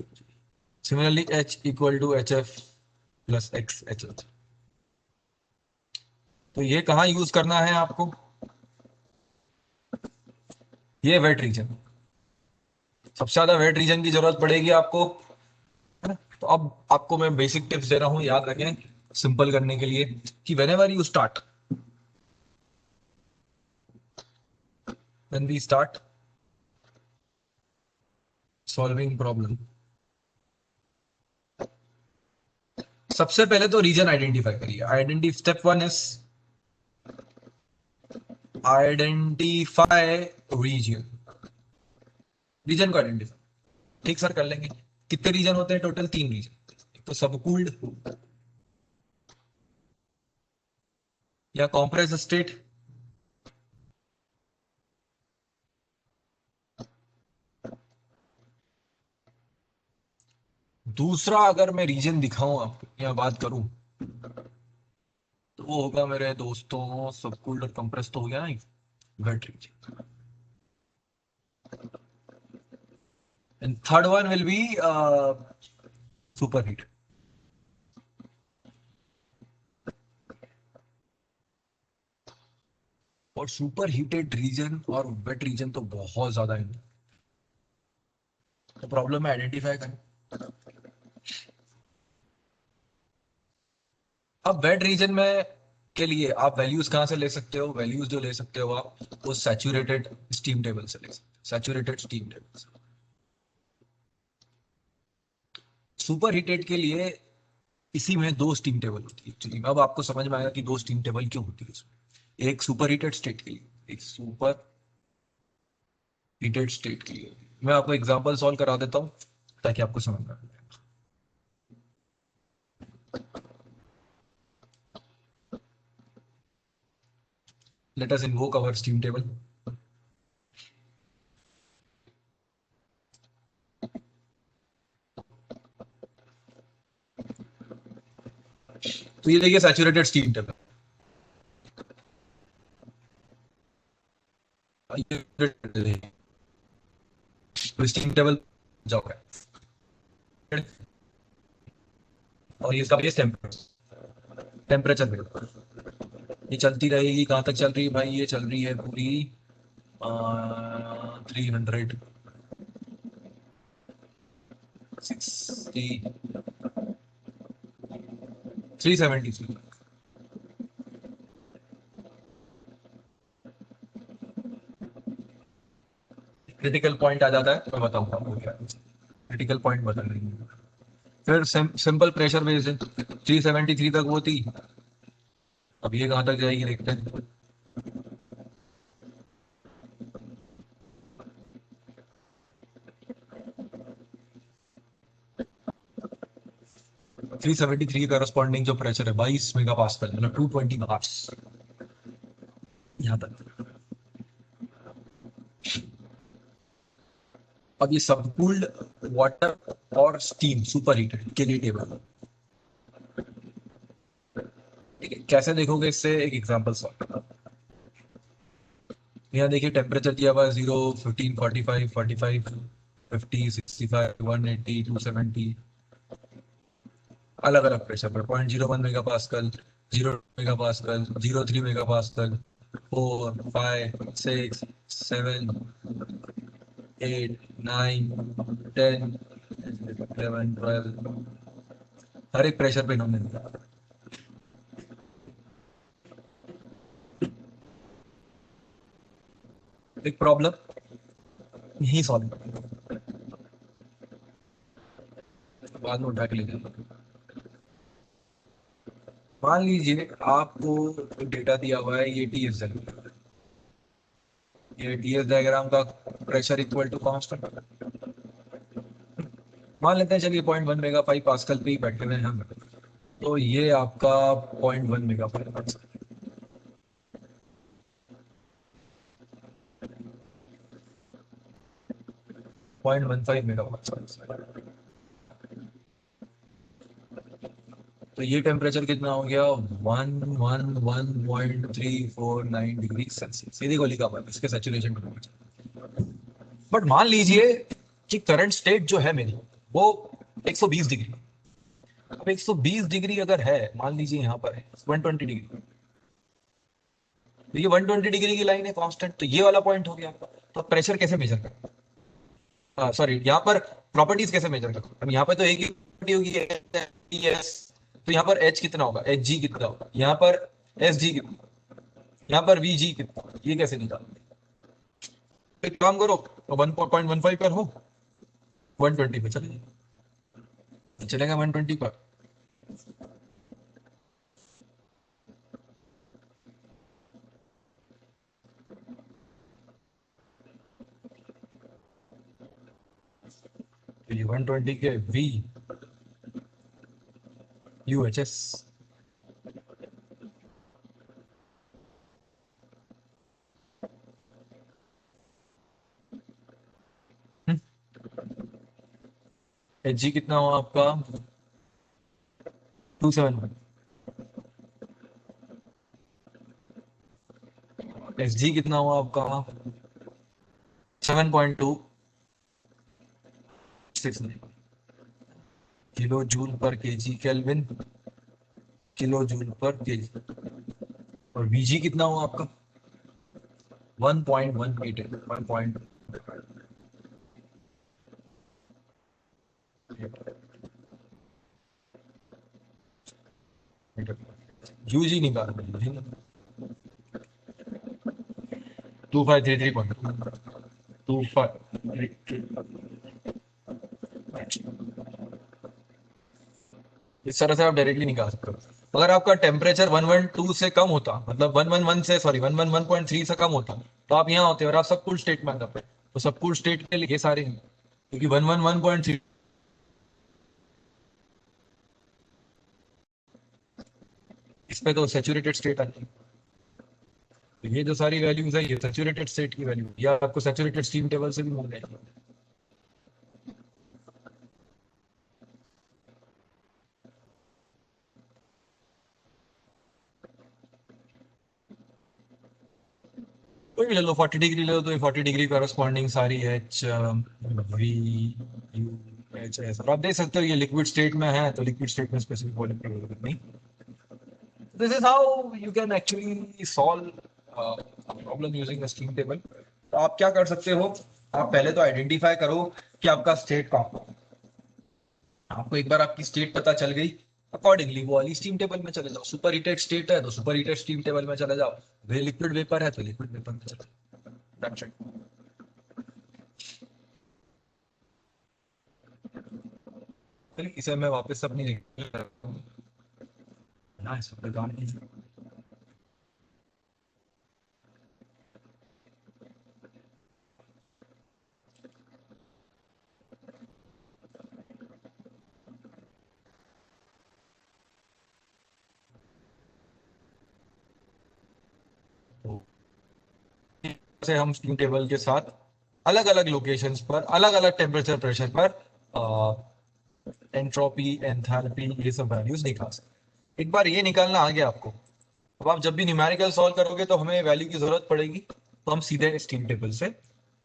Similarly H equal to H F plus X H H. तो ये कहाँ यूज करना है आपको, ये वेट रीजन, सबसे ज्यादा वेट रीजन की जरूरत पड़ेगी आपको, है ना। तो अब आपको मैं बेसिक टिप्स दे रहा हूँ, याद रखें सिंपल करने के लिए, कि whenever you start, when we start solving problem, सबसे पहले तो रीजन आइडेंटिफाई करिए। Step one is identify region. Region को आइडेंटिफाई ठीक सर कर लेंगे। कितने रीजन होते हैं टोटल? 3 रीजन। एक तो सबकूल्ड या कॉम्प्रेस स्टेट, दूसरा अगर मैं रीजन दिखाऊं आपको या बात करूं तो वो होगा मेरे दोस्तों सबकूल्ड और कंप्रेस तो हो गया ना, wet region. And third one will be super heat. और सुपर हीटेड रीजन और वेट रीजन तो बहुत ज्यादा है, तो प्रॉब्लम है आइडेंटिफाई करना। अब वेट रीजन में के लिए आप वैल्यूज कहाँ से ले सकते हो? वैल्यूज जो ले सकते हो आप वो सैचुरेटेड स्टीम टेबल से ले सकते हो, सैचुरेटेड स्टीम टेबल से। सुपर हीटेड के लिए इसी में 2 स्टीम टेबल होती है एक्चुअली। अब आपको समझ में आएगा कि 2 स्टीम टेबल क्यों होती है इसमें। एक सुपर हीटेड स्टेट के लिए, एक सुपर हीटेड स्टेट के लिए। मैं आपको एग्जांपल सॉल्व करा देता हूँ ताकि आपको समझ में आए। Let us invoke our steam table. तो ये देखिए saturated steam table, steam table जाओ है। और ये इसका बेस टेम्परेचर ये चलती रहेगी। कहाँ तक चल रही है भाई? ये चल रही है पूरी 300 60 373। क्रिटिकल पॉइंट आ जाता है, मैं बताऊंगा आपको क्या क्रिटिकल पॉइंट बता देंगे। फिर सिंपल प्रेशर बेस्ड है, 373 तक वो थी। अब ये कहाँ तक जाएगी देखते हैं। 373 करस्पॉन्डिंग जो प्रेशर है 22 मेगा पास्कल, मतलब 220 बार्स यहाँ तक। अब ये सबकूल्ड वाटर और स्टीम सुपर हीटेड के लिए टेबल, ठीक है। कैसे देखोगे इससे, एक एग्जांपल सॉल्व। यहाँ देखिए टेम्परेचर दिया हुआ है 0 15 45 45 50 65 180 270। अलग अलग प्रेशर पर 0.01 mega pascal, 0 mega pascal, 0.3 mega pascal, 4 5 6 7 8 9 10 11 12। हर एक प्रेशर पे इन्होंने दिया। एक प्रॉब्लम यही सॉल्व बाद में उठा के ले जाना। मान लीजिए आपको डेटा दिया हुआ है, ये टीएस डायग्राम, ये टीएस डायग्राम का प्रेशर इक्वल टू कांस्टेंट मान लेते हैं। चलिए 0.1 मेगा पास्कल पे ही बैठे हुए हैं हम, तो ये आपका 0.1 मेगा पास्कल, 0.15 मेगा पास्कल। तो ये टेम्परेचर कितना हो गया, 111.349 डिग्री सेल्सियस, सीधी गोली का बल, इसके सैचुरेशन टेम्परेचर। बट मान लीजिए कि करंट स्टेट जो है मेरी वो 120 डिग्री। अब 120 डिग्री अगर है, मान लीजिए यहाँ पर है 120 डिग्री, तो ये 120 डिग्री की लाइन है कांस्टेंट, तो ये वाला पॉइंट हो गया। तो प्रेशर कैसे मेजर करें, सॉरी यहाँ पर प्रॉपर्टीज कैसे मेजर करें। अब यहाँ पर तो एक ही प्रॉपर्टी होगी एस, तो यहाँ पर एच कितना होगा, एच जी कितना होगा, यहाँ पर एस जी कितना, यहाँ पर वी जी कितना, ये कैसे निकाल। एक काम करो, 1.15 पर हो, 120 पे चले चलेगा 120 पर। तो ये 120 के V U H S, H G कितना हुआ आपका 271, एस जी कितना हुआ आपका 7.269 किलो जूल पर केजी केल्विन, किलो जूल पर केजी। और वीजी कितना हुआ आपका 1.1 मीटर, 1 यूजी निकाल 2533.25, इस तरह से आप डायरेक्टली निकाल सकते हो। अगर आपका टेम्परेचर 112 से कम होता, मतलब 111 से, सॉरी 111.3 से कम होता, तो आप यहाँ होते और आप सब कूल स्टेट में आते। तो सब कूल स्टेट के लिए ये सारे हैं, क्योंकि 111.3 इस पे तो सैचुरेटेड स्टेट आती है। तो ये जो सारी वैल्यूज है, ये सैचुरेटेड स्टेट की वैल्यू, या आपको सैचुरेटेड स्टीम टेबल से भी मिल जाएगी। कोई भी ले लो, 40 डिग्री ले लो, तो ये 40 डिग्री करस्पॉन्डिंग सारी H we U H S, और आप देख सकते हो ये लिक्विड स्टेट में है, तो लिक्विड स्टेट में स्पेसिफिक वॉल्यूम की जरूरत नहीं। This is how you can actually solve problem using steam table. तो आप क्या कर सकते हो, आप पहले तो आइडेंटिफाई करो कि आपका स्टेट कहाँ पर। आपको एक बार आपकी स्टेट पता चल गई, अकॉर्डिंगली वो वाली स्टीम टेबल में चले जाओ। सुपर हीटेड स्टेट है तो सुपर हीटेड स्टीम टेबल में चले जाओ, वे लिक्विड वेपर है तो लिक्विड वेपर में चले जाओ। That's it. चलिए इसे मैं वापस अपनी जगह ना, इस पे काम नहीं। तो से हम स्टीम टेबल के साथ अलग अलग लोकेशंस पर अलग अलग टेम्परेचर प्रेशर पर एंट्रोपी एंथैल्पी ये सब वैल्यूज निकाल सकते। एक बार ये निकालना आ गया आपको, अब आप जब भी न्यूमेरिकल सॉल्व करोगे तो हमें वैल्यू की जरूरत पड़ेगी, तो हम सीधे स्टीम टेबल से,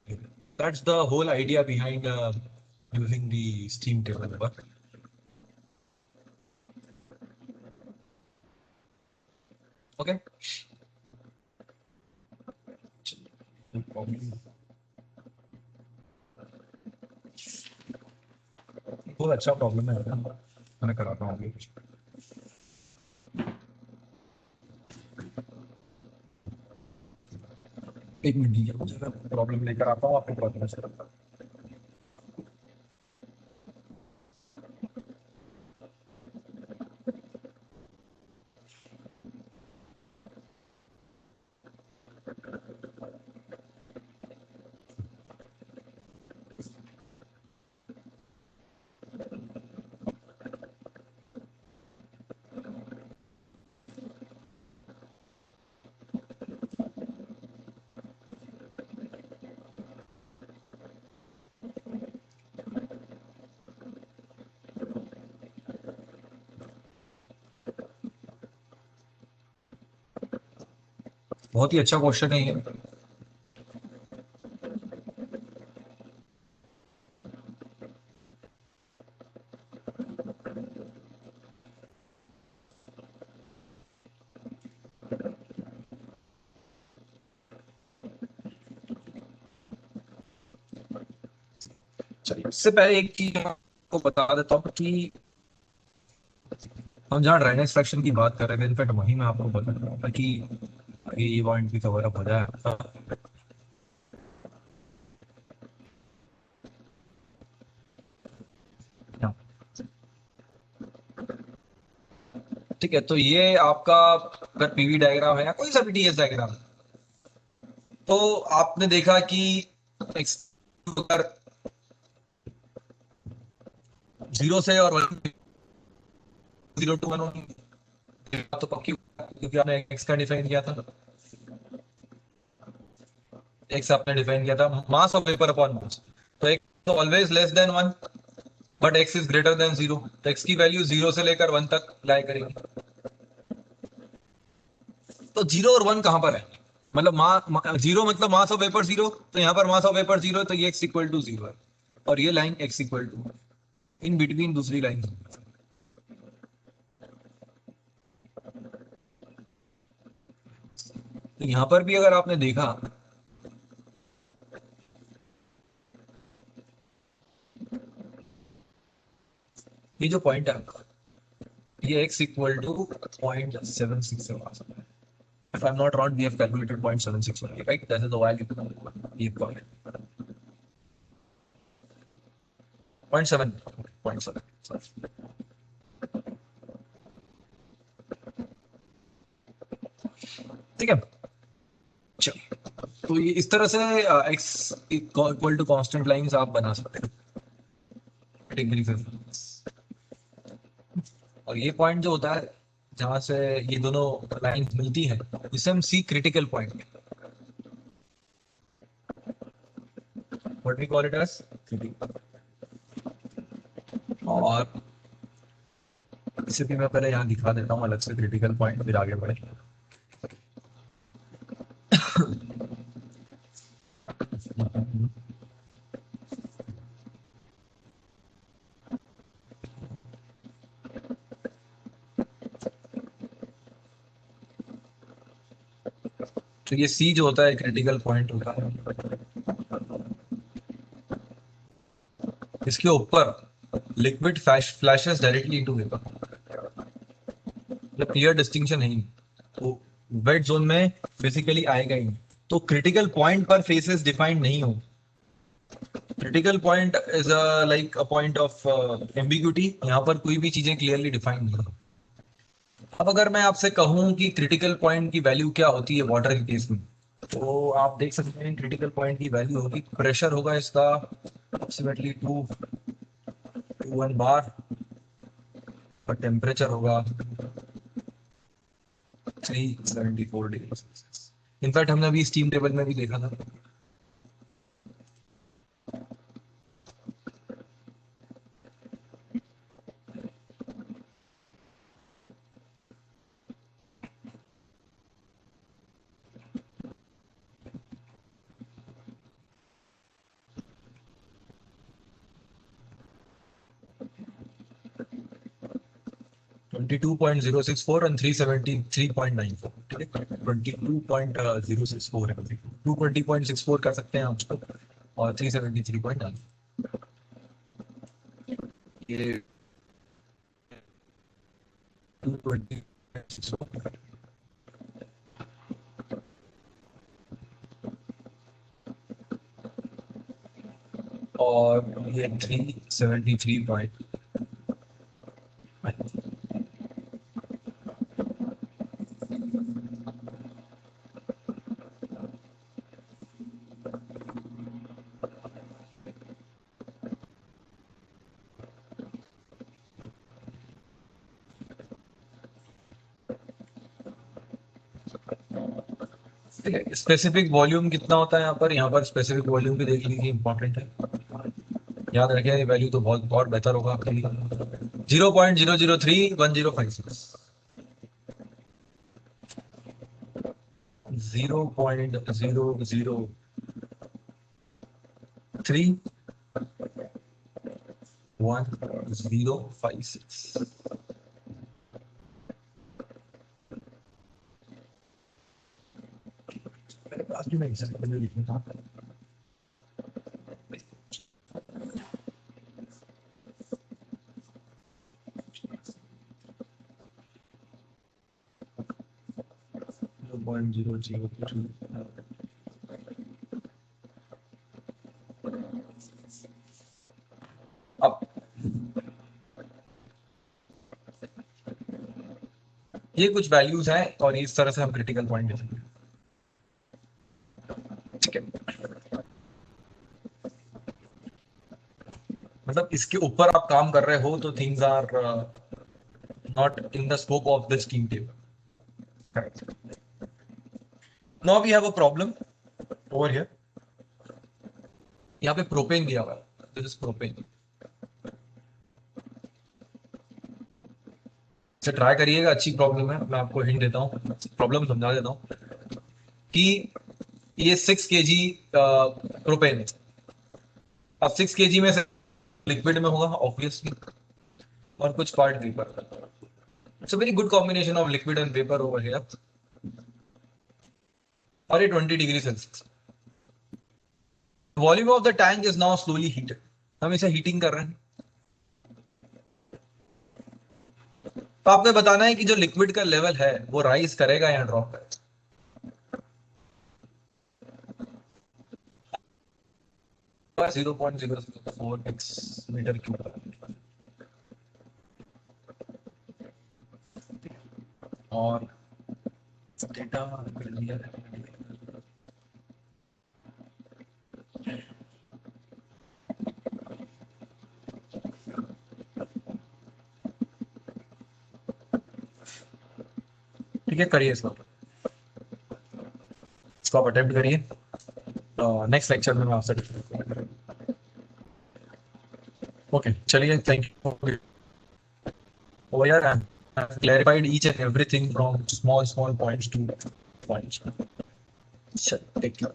that's the whole idea behind using the steam table work. Okay, बहुत अच्छा प्रॉब्लम है, मैं कराता हूँ अभी। एक मिनट दीजिए, मुझे प्रॉब्लम लेकर आता हूँ, आपको प्रॉब्लम से। बहुत ही अच्छा क्वेश्चन है ये। चलिए, इससे पहले एक चीज आपको बता देता हूँ कि हम जहाँ ड्राइनेज फ्रैक्शन की बात कर रहे थे, इनफैक्ट वहीं मैं आपको बता रहा था कि ये पॉइंट भी कवर अप हो जाए आपका। ठीक है, तो ये आपका अगर पीवी डायग्राम है या कोई सा भी टीएस डायग्राम, तो आपने देखा कि x अगर 0 से और 0 to 1 तो पक्की, क्योंकि आपने x का डिफाइन किया था, x आपने डिफाइन किया था मास ऑफ वेपर अपॉन मास, तो x always less than 1, but x is greater than 0, तो x की वैल्यू 0 से लेकर 1 तक लाई करेगी। तो 0 और 1 कहां पर है, मतलब 0 मतलब मास ऑफ वेपर 0, तो यहाँ पर मास ऑफ वेपर 0 है, तो ये x इक्वल टू 0 है, और ये line x equal to in between दूसरी लाइन। तो यहाँ पर भी अगर आपने देखा, ये जो पॉइंट है आपका, ये x इक्वल टू 0.76 से पास है। If I'm not wrong, we have calculated 0.76 only, right? That is the value. ये point 0.7, 0.7, sorry. ठीक है, चलो, तो ये इस तरह से x equal to constant lines आप बना सकते हैं डिग्री से। और ये पॉइंट जो होता है जहां से ये दोनों लाइन मिलती है, इसे हम C critical point, what we call it as critical. और इसे भी मैं पहले यहाँ दिखा देता हूँ अलग से क्रिटिकल पॉइंट, फिर आगे बढ़े। तो ये सी जो होता है क्रिटिकल पॉइंट होता है, इसके ऊपर liquid flashes directly into vapour, मतलब क्लियर डिस्टिंक्शन है ही नहीं। तो वेट जोन में फिजिकली आएगा ही नहीं, तो क्रिटिकल पॉइंट पर फेसेस डिफाइंड नहीं हो। Critical point is like a point of ambiguity, यहाँ पर कोई भी चीजें क्लियरली डिफाइंड नहीं है। अब अगर मैं आपसे कहूं कि क्रिटिकल पॉइंट की वैल्यू क्या होती है वाटर के केस में, तो आप देख सकते हैं क्रिटिकल पॉइंट की वैल्यू होगी, प्रेशर होगा इसका अप्रोक्सीमेटली 2 बार, और टेम्परेचर होगा 374 डिग्री सेल्सियस। इनफैक्ट हमने अभी स्टीम टेबल में भी देखा था। 22.064 और 373.94, ठीक है, 22.064 है, 220.64 कर सकते हैं आप उसको, और 373.9, ये 220, और ये 373 ठीक है। स्पेसिफिक वॉल्यूम कितना होता है यहाँ पर स्पेसिफिक वॉल्यूम भी देख लीजिए, इंपॉर्टेंट है, याद रखें ये वैल्यू तो बहुत और बेहतर होगा आपके लिए। 0.0031056, 0.0031056। मेरे पास भी मैं एग्जाम्पल लिखना था। अब ये कुछ वैल्यूज हैं और इस तरह से हम क्रिटिकल पॉइंट लिखेंगे, ठीक है। मतलब इसके ऊपर आप काम कर रहे हो तो things are not in the scope of the scheme table. Now we have a problem over here. यहाँ पे प्रोपेन दिया हुआ है, दिस इज प्रोपेन। इसे ट्राई करिएगा, अच्छी प्रॉब्लम है, मैं आपको हिंट देता हूँ, प्रॉब्लम समझा देता हूँ कि ये 6 kg प्रोपेन है। अब 6 kg में से लिक्विड में होगा ऑब्वियसली, और कुछ part vapour. It's a very good combination of liquid and vapour over here, और ये 20 degree Celsius. Volume of the tank is now slowly heated, हम इसे हीटिंग कर रहे हैं। तो आपने बताना है कि जो लिक्विड का लेवल है वो राइज करेगा या ड्रॉप करेगा। 0.004 मीटर क्यूब, और डेटा कर लिया है। ठीक है, करिए इसको आप अटेम्प्ट करिए, नेक्स्ट लेक्चर में मैं आपसे। ओके चलिए, thank you. Oh yeah, I've clarified each and everything from small points to points. Sure, take care.